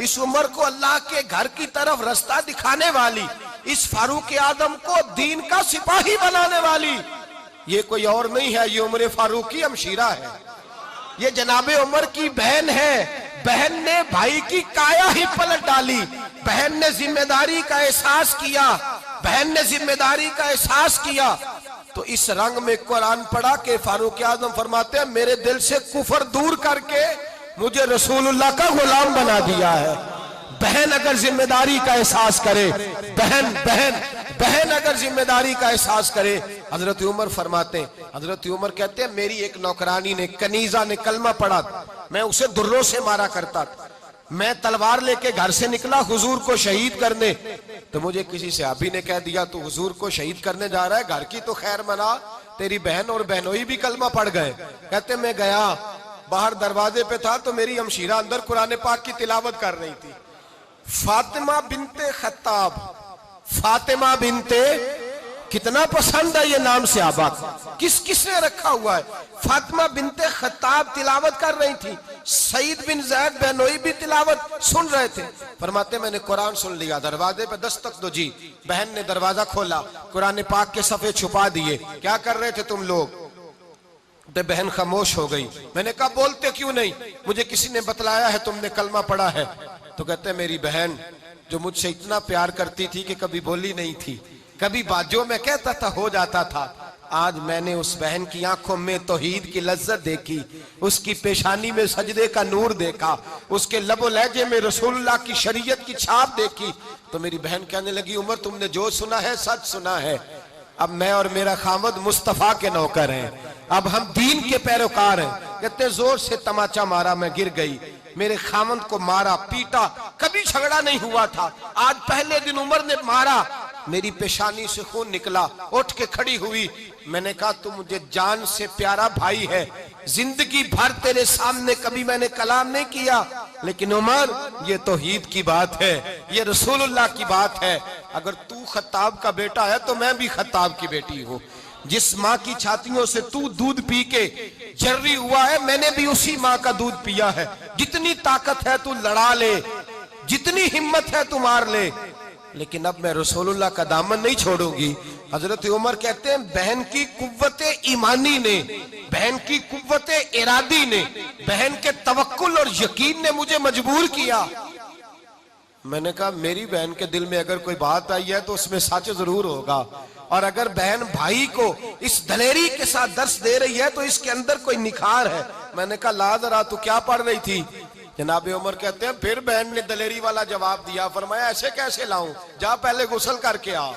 इस उमर को अल्लाह के घर की तरफ रास्ता दिखाने वाली, इस फारूक आदम को दीन का सिपाही बनाने वाली, ये कोई और नहीं है, ये उमर फारूक की हमशीरा है, ये जनाबे उमर की बहन है। बहन ने भाई की काया ही पलट डाली, बहन ने जिम्मेदारी का एहसास किया, बहन ने जिम्मेदारी का एहसास किया। तो इस रंग में कुरान पढ़ा के फारूक आजम फरमाते हैं मेरे दिल से कुफर दूर करके मुझे रसूलुल्लाह का गुलाम बना दिया है। बहन अगर जिम्मेदारी का एहसास करे, बहन अगर जिम्मेदारी का एहसास करे। हजरत उमर फरमाते हैं, हजरत उमर कहते हैं मेरी एक नौकरानी ने, कनीजा ने कलमा पढ़ा, मैं उसे दुर्रों से मारा करता था। मैं तलवार लेके घर से निकला हुजूर को शहीद करने, तो मुझे किसी सहाबी ने कह दिया तू हुजूर को शहीद करने जा रहा है, घर की तो खैर मना, तेरी बहन और बहनोई भी कलमा पढ़ गए। कहते मैं गया, बाहर दरवाजे पे था तो मेरी हमशीरा अंदर कुरान पाक की तिलावत कर रही थी। फातिमा बिनते खत्ताब, फातिमा बिनते, कितना पसंद है ये नाम से आबाद, किसने रखा हुआ है। फातिमा बिनते खत्ताब तिलावत कर रही थी, सईद बिन जैद बहनोई भी तिलावत सुन रहे थे। फरमाते मैंने कुरान सुन लिया, दरवाजे पे दस्तक दो जी। बहन ने दरवाजा खोला, कुरान पाक के सफ़े छुपा दिए। क्या कर रहे थे तुम लोग? बहन खामोश हो गई। मैंने कहा बोलते क्यों नहीं? मुझे किसी ने बतलाया है तुमने कलमा पढ़ा है। तो कहते मेरी बहन जो मुझसे इतना प्यार करती थी कि कभी बोली नहीं थी, कभी बाजों में कहता था हो जाता था, आज मैंने उस बहन की आंखों में तौहीद की लज्जत देखी, उसकी पेशानी में सजदे का नूर देखा, उसके लबो लहजे में रसूलुल्लाह की शरीयत की छाप देखी। तो मेरी बहन कहने लगी उमर तुमने जो सुना है सच सुना है, अब मैं और मेरा खामद मुस्तफा के नौकर हैं, अब हम दीन के पैरोकार हैं। कहते जोर से तमाचा मारा, मैं गिर गई, मेरे खामंद को मारा पीटा, कभी झगड़ा नहीं हुआ था, आज पहले दिन उमर ने मारा, मेरी पेशानी से खून निकला, उठ के खड़ी हुई, मैंने कहा तू मुझे जान से प्यारा भाई है, जिंदगी भर तेरे सामने कभी मैंने कलाम नहीं किया, लेकिन उमर ये तौहीद की बात है, ये रसूलुल्लाह की बात है, अगर तू खत्ताब का बेटा है तो मैं भी खत्ताब की बेटी हूँ, जिस माँ की छातियों से तू दूध पी के जर्री हुआ है, मैंने भी उसी माँ का दूध पिया है, जितनी ताकत है तू लड़ा ले, जितनी हिम्मत है तू मार ले, लेकिन अब मैं रसूलुल्लाह का दामन नहीं छोड़ूंगी। हजरत उमर कहते हैं बहन की कुव्वते ईमानी ने, बहन की कुव्वते इरादी ने, बहन के तवक्कुल और यकीन ने मुझे मजबूर किया। मैंने कहा मेरी बहन के दिल में अगर कोई बात आई है तो उसमें सच जरूर होगा, और अगर बहन भाई को इस दलेरी के साथ दर्श दे रही है तो इसके अंदर कोई निखार है। मैंने कहा ला जरा तू क्या पढ़ रही थी? जनाब उमर कहते हैं फिर बहन ने दलेरी वाला जवाब दिया, फरमाया ऐसे कैसे लाऊं, जा पहले गुस्ल करके आ,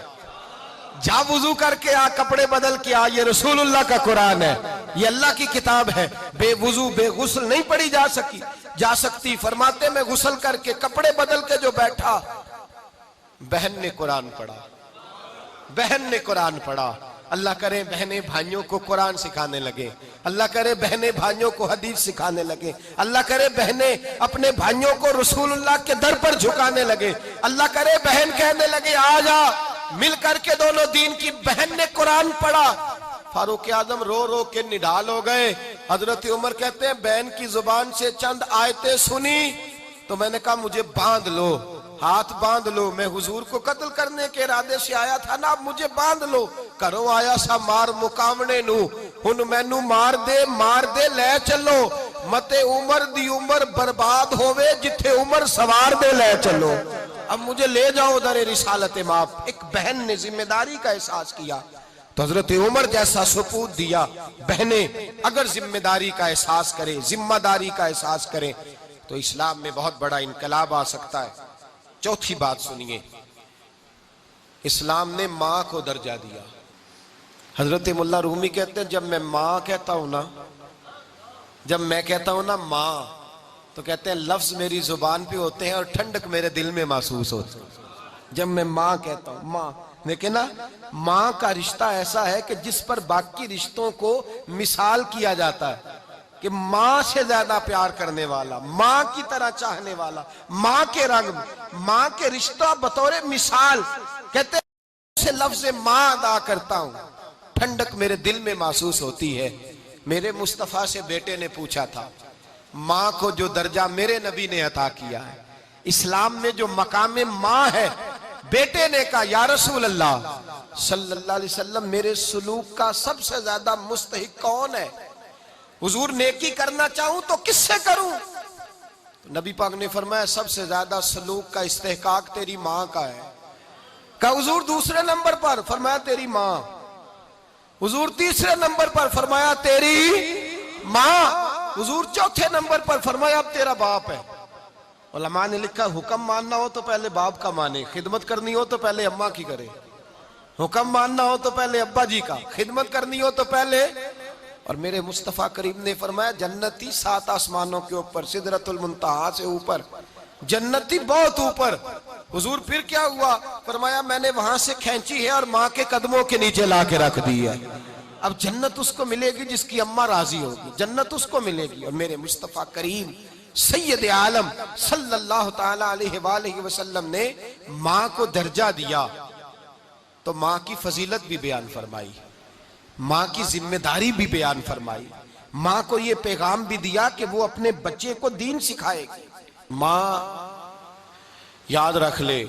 जा वुजू करके आ, कपड़े बदल के आ, ये रसूलुल्लाह का कुरान है, ये अल्लाह की किताब है, बेवुजू बेगुस्ल नहीं पढ़ी जा सकती। फरमाते मैं गुस्ल करके कपड़े बदल के जो बैठा, बहन ने कुरान पढ़ा, बहन ने कुरान पढ़ा। अल्लाह करे बहनें भाइयों को कुरान सिखाने लगे, अल्लाह करे बहनें भाइयों को हदीस सिखाने लगे, अल्लाह करे बहनें अपने भाइयों को रसूलुल्लाह के दर पर झुकाने लगे, अल्लाह करे बहन कहने लगे आ जा मिल करके दोनों दीन की। बहन ने कुरान पढ़ा, फारूक आजम रो रो के निढाल हो गए। हजरत उमर कहते हैं बहन की जुबान से चंद आयतें सुनी तो मैंने कहा मुझे बांध लो, हाथ बांध लो, मैं हुजूर को कत्ल करने के इरादे से आया था ना, अब मुझे बांध लो। करो आया सा मार मुकामने नू, हुन मैनू मार दे ले चलो, मते उमर दी उमर बर्बाद होवे, जिथे उमर सवार दे ले चलो, अब मुझे ले जाओ उधर रिसालत माफ। एक बहन ने जिम्मेदारी का एहसास किया तो हजरत उमर जैसा सुपूत दिया। बहनें अगर जिम्मेदारी का एहसास करें, जिम्मेदारी का एहसास करें तो इस्लाम में बहुत बड़ा इनकलाब आ सकता है। चौथी बात सुनिए, इस्लाम ने माँ को दर्जा दिया। हजरत मुल्ला रूमी कहते हैं जब मैं माँ कहता हूं ना, जब मैं कहता हूं ना माँ, तो कहते हैं लफ्ज मेरी जुबान पे होते हैं और ठंडक मेरे दिल में महसूस होती है जब मैं माँ कहता हूं। माँ लेकिन ना, माँ का रिश्ता ऐसा है कि जिस पर बाकी रिश्तों को मिसाल किया जाता है कि माँ से ज्यादा प्यार करने वाला, माँ की तरह चाहने वाला, माँ के रंग, माँ के रिश्ता बतौर मिसाल, कहते हैं से लफ्ज माँ अदा करता हूं, ठंडक मेरे दिल में महसूस होती है। मेरे मुस्तफा से बेटे ने पूछा था, माँ को जो दर्जा मेरे नबी ने अता किया है, इस्लाम में जो मकाम माँ है, बेटे ने कहा या रसूल अल्लाह सल्लल्लाहु अलैहि वसल्लम मेरे सलूक का सबसे ज्यादा मुस्तहिक कौन है? हुजूर नेकी करना चाहूं तो किससे करूं? तो नबी पाक ने फरमाया सबसे ज्यादा सलूक का इस्तेहकाक तेरी माँ का है। कहा हुजूर दूसरे नंबर पर? फरमाया तेरी माँ। हुजूर तीसरे नंबर पर? फरमाया तेरी माँ। हुजूर चौथे नंबर पर? फरमाया अब तेरा बाप है। उलमा ने लिखा हुक्म मानना हो तो पहले बाप का माने, खिदमत करनी हो तो पहले अम्मा की करे, हुक्म मानना हो तो पहले अब्बा जी का, खिदमत करनी हो तो पहले। और मेरे मुस्तफा करीम ने फरमाया जन्नती 7 आसमानों के ऊपर, सिदरतुल मुंतहा से ऊपर, जन्नती बहुत ऊपर। हुजूर फिर क्या हुआ? फरमाया मैंने वहां से खींची है और माँ के कदमों के नीचे ला के रख दी है। अब जन्नत उसको मिलेगी जिसकी अम्मा राजी होगी, जन्नत उसको मिलेगी। और मेरे मुस्तफा करीम सैयद आलम सल्लल्लाहु ताला अलैहि वसल्लम ने माँ को दर्जा दिया तो माँ की फजीलत भी बयान फरमाई, माँ की जिम्मेदारी भी बयान फरमाई, माँ को यह पैगाम भी दिया कि वो अपने बच्चे को दीन सिखाएगी। माँ याद रख ले,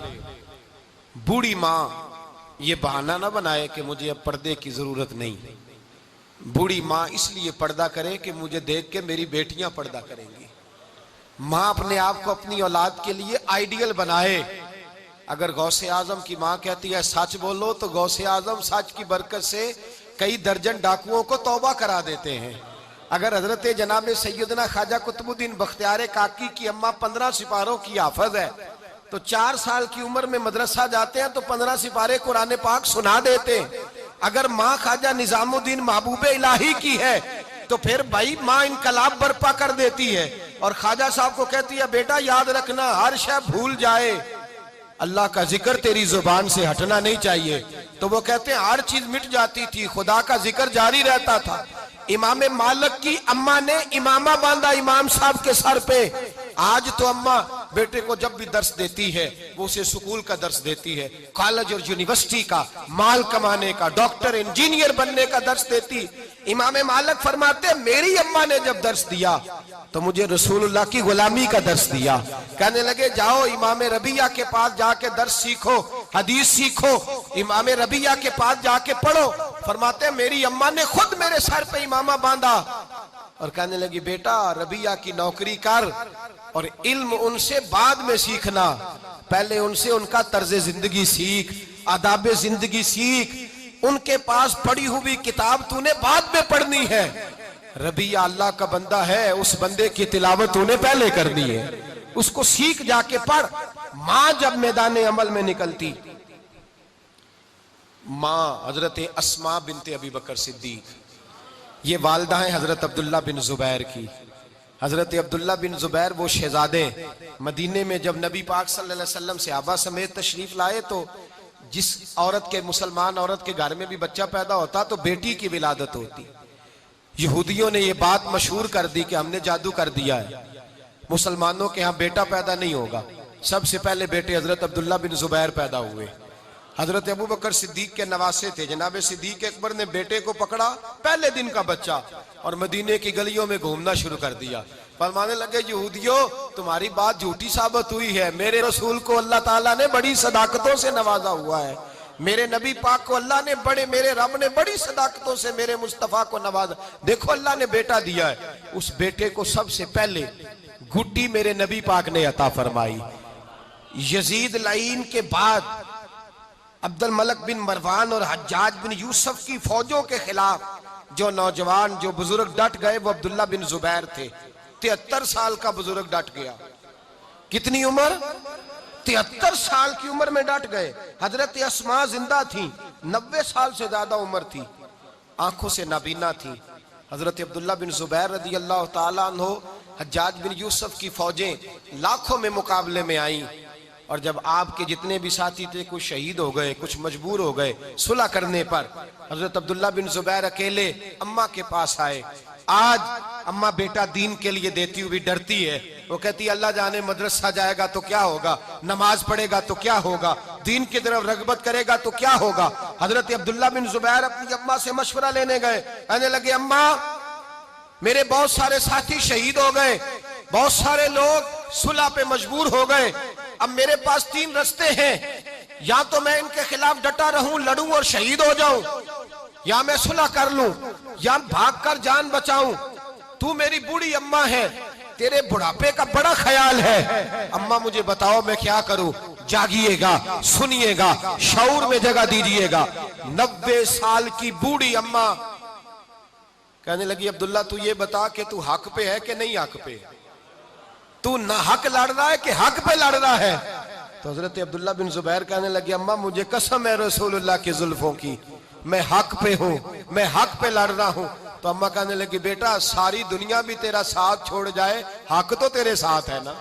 बूढ़ी माँ ये बहाना ना बनाए कि मुझे अब पर्दे की जरूरत नहीं। बूढ़ी माँ इसलिए पर्दा करे कि मुझे देख के मेरी बेटियां पर्दा करेंगी। माँ अपने आप को अपनी औलाद के लिए आइडियल बनाए। अगर गौसे आजम की माँ कहती है सच बोलो, तो गौसे आजम सच की बरकत से कई दर्जन डाकुओं को तौबा करा देते हैं। अगर हजरत जनाब सैयदना ख्वाजा कुतुबुद्दीन बख्तियार काकी की अम्मा 15 सिपारों की हाफज है तो 4 साल की उम्र में मदरसा जाते हैं तो 15 सिपारे कुरान पाक सुना देते हैं। अगर माँ ख्वाजा निजामुद्दीन महबूब इलाही की है तो फिर भाई माँ इनकलाब बर्पा कर देती है और ख्वाजा साहब को कहती है बेटा याद रखना हर शय भूल जाए, अल्लाह का जिक्र तेरी जुबान से हटना नहीं चाहिए। तो वो कहते हैं हर चीज मिट जाती थी, खुदा का जिक्र जारी रहता था। इमाम मालिक की अम्मा ने इमामा बांधा इमाम साहब के सर पे। आज तो अम्मा बेटे को जब भी दर्श देती है वो उसे स्कूल का दर्श देती है, कॉलेज और यूनिवर्सिटी का, माल कमाने का, डॉक्टर इंजीनियर बनने का दर्श देती। इमाम मालिक फरमाते मेरी अम्मा ने जब दर्श दिया तो मुझे रसूलुल्लाह की गुलामी का दर्श दिया। कहने लगे जाओ इमाम रबिया के पास जाके दर्श सीखो, हदीस सीखो, इमाम रबिया के पास जाके पढ़ो। फरमाते मेरी अम्मा ने खुद मेरे सर पे इमामा बांधा और कहने लगी बेटा रबिया की नौकरी कर और इल्म उनसे बाद में सीखना, पहले उनसे उनका तर्ज जिंदगी सीख, आदाब जिंदगी सीख, उनके पास पढ़ी हुई किताब तूने बाद में पढ़नी है। रबिया अल्लाह का बंदा है, उस बंदे की तिलावत तूने पहले करनी है, उसको सीख जाके पढ़। मां जब मैदान अमल में निकलती, मां हजरत अस्मा बिनते अबी बकर सिद्दीक, ये वालदा है हजरत अब्दुल्ला बिन जुबैर की। हजरत अब्दुल्ला बिन जुबैर वो शहजादे मदीने में जब नबी पाक सल्लल्लाहु अलैहि वसल्लम सहाबा समेत तशरीफ लाए तो जिस औरत के, मुसलमान औरत के घर में भी बच्चा पैदा होता तो बेटी की विलादत होती। यहूदियों ने ये बात मशहूर कर दी कि हमने जादू कर दिया है, मुसलमानों के यहाँ बेटा पैदा नहीं होगा। सबसे पहले बेटे हजरत अब्दुल्ला बिन जुबैर पैदा हुए। हजरत अबू बकर सिद्दीक के नवासे थे। जनाब सिद्दीक अकबर ने बेटे को पकड़ा, पहले दिन का बच्चा, और मदीने की गलियों में घूमना शुरू कर दिया। फरमाने लगे यहूदियों तुम्हारी बात झूठी साबित हुई है, मेरे रसूल को अल्लाह ताला ने बड़ी सदाकतों से नवाजा हुआ है, मेरे नबी पाक को अल्लाह ने मेरे रब ने बड़ी सदाकतों से मेरे मुस्तफा को नवाजा। देखो अल्लाह ने बेटा दिया है। उस बेटे को सबसे पहले गुड्डी मेरे नबी पाक ने अता फरमाई। यजीद लाइन के बाद अब्दुल मलिक बिन मरवान और हज्जाज बिन यूसुफ की फौजों के खिलाफ जो नौजवान, जो बुजुर्ग डट गए वो अब्दुल्ला बिन जुबैर थे। 73 साल का बुजुर्ग डट गया। कितनी उम्र? 73 साल की उम्र में डट गए। हजरत अस्मा जिंदा थी, 90 साल से ज्यादा उम्र थी, आंखों से नाबीना थी। हजरत अब्दुल्ला बिन जुबैर रदी अल्लाह ताला अन्हो, हज्जाज बिन यूसुफ की फौजें लाखों में मुकाबले में आई और जब आपके जितने भी साथी थे कुछ शहीद हो गए, कुछ मजबूर हो गए सुलह करने पर, हजरत अब्दुल्ला बिन जुबैर अकेले अम्मा के पास आए। आज अम्मा बेटा दीन के लिए देती हुई डरती है। वो कहती है अल्लाह जाने मदरसा जाएगा तो क्या होगा, नमाज पढ़ेगा तो क्या होगा, दीन की तरफ रगबत करेगा तो क्या होगा। हजरत अब्दुल्ला बिन जुबैर अपनी अम्मा से मशवरा लेने गए। कहने लगे अम्मा मेरे बहुत सारे साथी शहीद हो गए, बहुत सारे लोग सुलह पे मजबूर हो गए, अब मेरे पास 3 रास्ते हैं, या तो मैं इनके खिलाफ डटा रहूं, लड़ूं और शहीद हो जाऊं, या मैं सुलह कर लूं, या भागकर जान बचाऊं। तू मेरी बूढ़ी अम्मा है, तेरे बुढ़ापे का बड़ा ख्याल है, अम्मा मुझे बताओ मैं क्या करूं। जागिएगा, सुनिएगा, शऊर में जगह दीजिएगा। 90 साल की बूढ़ी अम्मा कहने लगी अब्दुल्ला तू ये बता कि तू हक पे है कि नहीं हक पे, तू ना हक लड़ रहा है कि हक पे लड़ रहा है। तो हजरत अब्दुल्ला बिन जुबैर कहने लगे अम्मा मुझे कसम है रसूलुल्लाह की जुल्फों की, मैं हक पे हूं, मैं हक पे लड़ रहा हूं। तो अम्मा कहने लगी बेटा सारी दुनिया भी तेरा साथ छोड़ जाए, हक तो तेरे साथ है ना,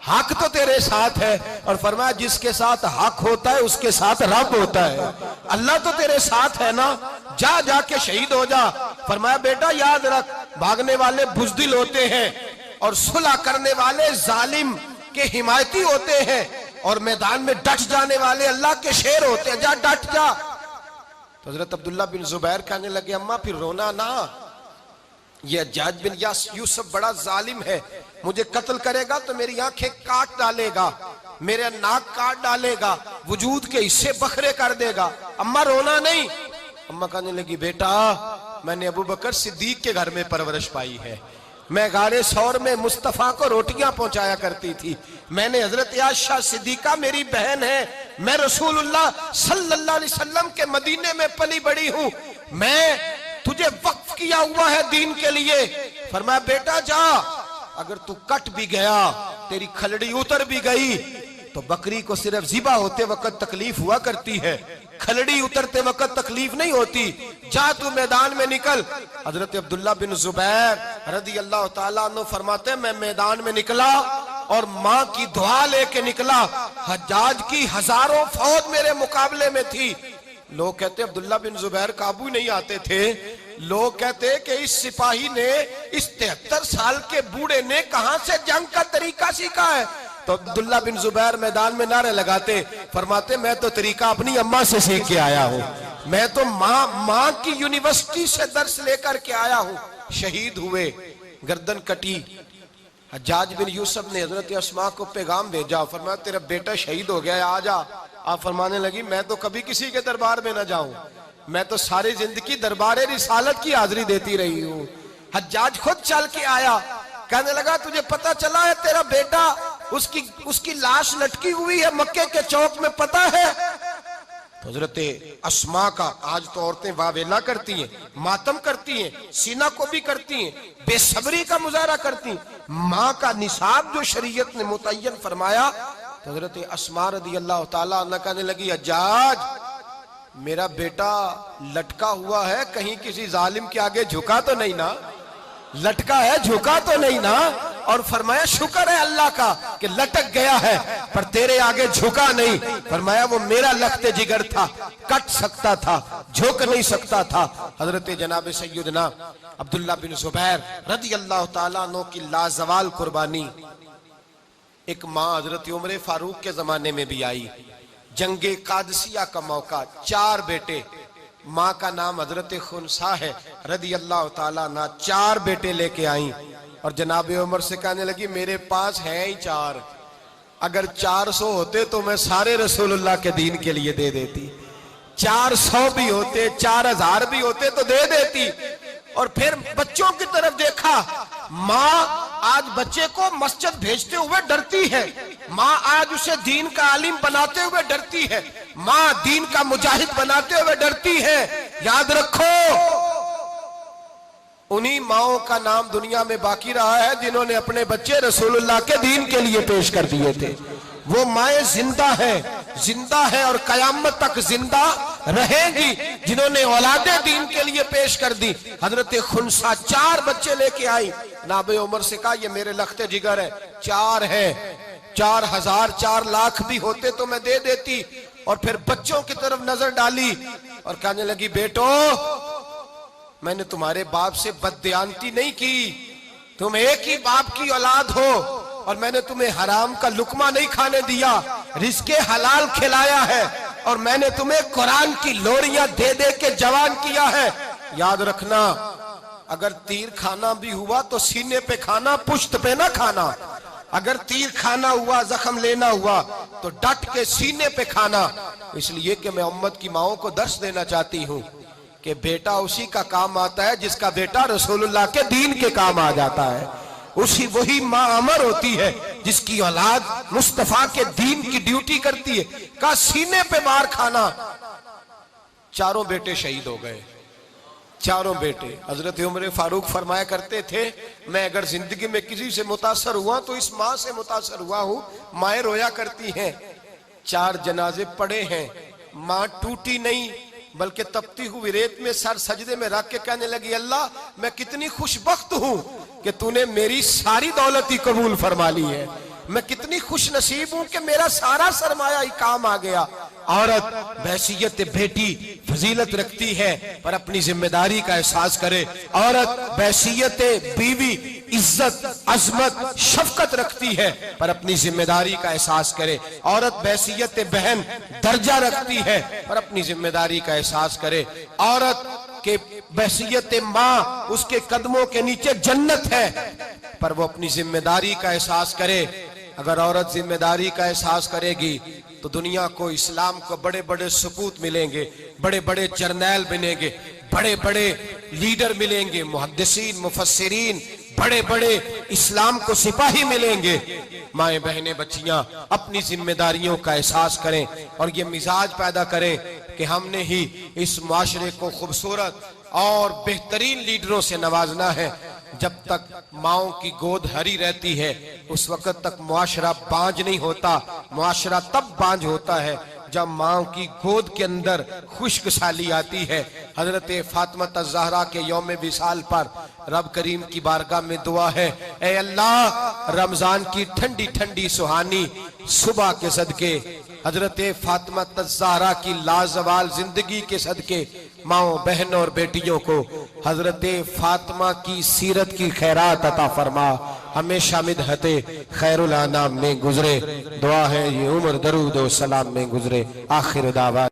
हक तो तेरे साथ है। और फरमाया जिसके साथ हक होता है उसके साथ रब होता है, अल्लाह तो तेरे साथ है ना, जा जाके शहीद हो जा। फरमाया बेटा याद रख भागने वाले बुज़दिल होते हैं और सुलह करने वाले जालिम के हिमायती होते हैं, और मैदान में डट जाने वाले अल्लाह के शेर होते हैं, जा डट जा। तो हजरत अब्दुल्ला बिन जुबैर कहने लगे अम्मा फिर रोना ना, ये हज्जाज बिन यूसुफ बड़ा जालिम है, मुझे कत्ल करेगा तो मेरी आंखें काट डालेगा, मेरे नाक काट डालेगा, वजूद के हिस्से बखरे कर देगा, अम्मा रोना नहीं। अम्मा कहने लगी बेटा मैंने अबू बकर सिद्दीक के घर में परवरिश पाई है, मैं गारे सौर में मुस्तफा को रोटियां पहुंचाया करती थी, मैंने हजरत आयशा सिद्दीका मेरी बहन है, मैं रसूलुल्लाह सल्लल्लाहु अलैहि वसल्लम के मदीने में पली बड़ी हूं, मैं तुझे वक्फ किया हुआ है दीन के लिए। फरमाया बेटा जा, अगर तू कट भी गया, तेरी खलड़ी उतर भी गई तो बकरी को सिर्फ ज़िबा होते वक्त तकलीफ हुआ करती है, खलड़ी उतरते वक्त तकलीफ नहीं होती, जा तू मैदान में निकल। हजरत अब्दुल्ला बिन जुबैर रदी अल्लाह ताला अन्हु फरमाते मैं मैदान में निकला और माँ की दुआ लेके निकला। हज्जाज की हजारों फौज मेरे मुकाबले में थी। लोग कहते अब्दुल्ला बिन जुबैर काबू नहीं आते थे। लोग कहते कि इस सिपाही ने, इस 73 साल के बूढ़े ने कहां से जंग का तरीका सीखा है। तो अब्दुल्ला बिन जुबैर मैदान में नारे लगाते, फरमाते मैं तो तरीका अपनी अम्मा से सीख के आया हूँ, मैं तो माँ की यूनिवर्सिटी से दर्स लेकर के आया हूँ। शहीद हुए, गर्दन कटी। हज्जाज बिन यूसुफ ने हजरत अस्मा को पैगाम भेजा, फरमाया तेरा बेटा शहीद हो गया है, आ जा। आप फरमाने लगी मैं तो कभी किसी के दरबार में ना जाऊं, मैं तो सारी जिंदगी दरबार रिसालत की हाजिरी देती रही हूँ। हज्जाज खुद चल के आया, कहने लगा तुझे पता चला है तेरा बेटा, उसकी लाश लटकी हुई है मक्के के चौक में, पता है? तो हजरत अस्मा का, आज तो औरतें वावेला करती हैं, मातम करती हैं, सीना को भी करती हैं, बेसब्री का मुजाहरा करती हैं। माँ का निसाब जो शरीयत ने मुतय्यन फरमाया, तो हजरत अस्मा रदी अल्लाह ताला अन्हा कहने लगी हज्जाज मेरा बेटा लटका हुआ है, कहीं किसी जालिम के आगे झुका तो नहीं ना? लटका है, झुका तो नहीं ना? और फरमाया शुक्र है अल्लाह का कि लटक गया है पर तेरे आगे झुका नहीं। फरमाया वो मेरा लख्ते जिगर था, कट सकता था, झुक नहीं सकता था। हजरत जनाब सैयदना अब्दुल्ला बिन जुबैर रदी अल्लाह ताला अन्हु की लाजवाल कुर्बानी। एक माँ हजरत उमर फारूक के जमाने में भी आई, जंगे कादसिया का मौका, 4 बेटे, माँ का नाम हजरत खुनसा है रदी अल्लाह ताला अन्हा, 4 बेटे लेके आई और जनाब उमर से कहने लगी मेरे पास है ही 4, अगर 400 होते तो मैं सारे रसूलुल्लाह के दीन के लिए दे देती, 400 भी होते, 4000 भी होते तो दे देती। और फिर बच्चों की तरफ देखा, माँ आज बच्चे को मस्जिद भेजते हुए डरती है, माँ आज उसे दीन का आलिम बनाते हुए डरती है, माँ दीन का मुजाहिद बनाते हुए डरती है। याद रखो उन्हीं माओं का नाम दुनिया में बाकी रहा है जिन्होंने अपने बच्चे रसूलुल्लाह के दीन के लिए पेश कर दिए थे। वो माएँ जिंदा है और कयामत तक जिंदा रहेगी जिन्होंने औलादे दीन के लिए पेश कर दी। हजरत खुनसा 4 बच्चे लेके आई, नाबे उमर से कहा ये मेरे लख्ते जिगर है, 4 है, 4000 4 लाख भी होते तो मैं दे देती। और फिर बच्चों की तरफ नजर डाली और कहने लगी बेटो मैंने तुम्हारे बाप से बददियानती नहीं की, तुम एक ही बाप की औलाद हो और मैंने तुम्हें हराम का लुकमा नहीं खाने दिया, रिज़्क़े हलाल खिलाया है और मैंने तुम्हें कुरान की लोरियां दे दे के जवान किया है। याद रखना अगर तीर खाना भी हुआ तो सीने पे खाना, पुश्त पे ना खाना। अगर तीर खाना हुआ, जख्म लेना हुआ तो डट के सीने पे खाना। इसलिए कि मैं उम्मत की माओं को दर्श देना चाहती हूँ कि बेटा उसी का काम आता है जिसका बेटा रसूलुल्लाह के दीन के काम आ जाता है। वही माँ अमर होती है जिसकी औलाद मुस्तफा के दीन की ड्यूटी करती है। का सीने पे मार खाना। 4 बेटे शहीद हो गए, 4 बेटे। हजरत उमर फारूक फरमाया करते थे मैं अगर जिंदगी में किसी से मुतासर हुआ तो इस माँ से मुतासर हुआ हूँ। माएँ रोया करती हैं, 4 जनाजे पड़े हैं, माँ टूटी नहीं बल्कि तपती हुई रेत में सर सजदे में रख के कहने लगी अल्लाह मैं कितनी खुशबख्त हूं कि तूने मेरी सारी दौलत ही कबूल फरमा ली है, मैं कितनी खुश नसीब हूं कि मेरा सारा सरमाया ही काम आ गया। औरत बैसियत बेटी फजीलत रखती है पर अपनी जिम्मेदारी का एहसास करे। औरत बैसियत बीवी इज्जत अजमत शफकत रखती है पर अपनी जिम्मेदारी का एहसास करे। औरत बैसियत बहन दर्जा रखती है पर अपनी जिम्मेदारी का एहसास करे। औरत के बैसियत माँ उसके कदमों के नीचे जन्नत है पर वो अपनी जिम्मेदारी का एहसास करे। अगर औरत जिम्मेदारी का एहसास करेगी तो दुनिया को, इस्लाम को बड़े बड़े सपूत मिलेंगे, बड़े बड़े जर्नैल मिलेंगे, बड़े बड़े लीडर मिलेंगे, मुहद्दिसीन मुफस्सिरीन, बड़े बड़े इस्लाम को सिपाही मिलेंगे। माएँ बहनें बच्चियां अपनी जिम्मेदारियों का एहसास करें और ये मिजाज पैदा करें कि हमने ही इस मुआशरे को खूबसूरत और बेहतरीन लीडरों से नवाजना है। जब तक माओं की गोद हरी रहती है उस वक्त तक मुआशरा बांझ नहीं होता। मुआशरा तब बांझ होता है जब माँ की गोद के अंदर खुश्क साली आती है। हजरत फातिमा ज़हरा के यौम विसाल पर रब करीम की बारगाह में दुआ है, ए अल्लाह रमजान की ठंडी ठंडी सुहानी सुबह के सदके, हजरत फातिमा ज़हरा की लाजवाल जिंदगी के सदके माओ बहनों और बेटियों को हजरत फातिमा की सीरत की खैरात अता फरमा, हमेशा मिदहते खैरुल अनाम में गुजरे। दुआ है ये उम्र दरूद व सलाम में गुजरे। आखिर दावा।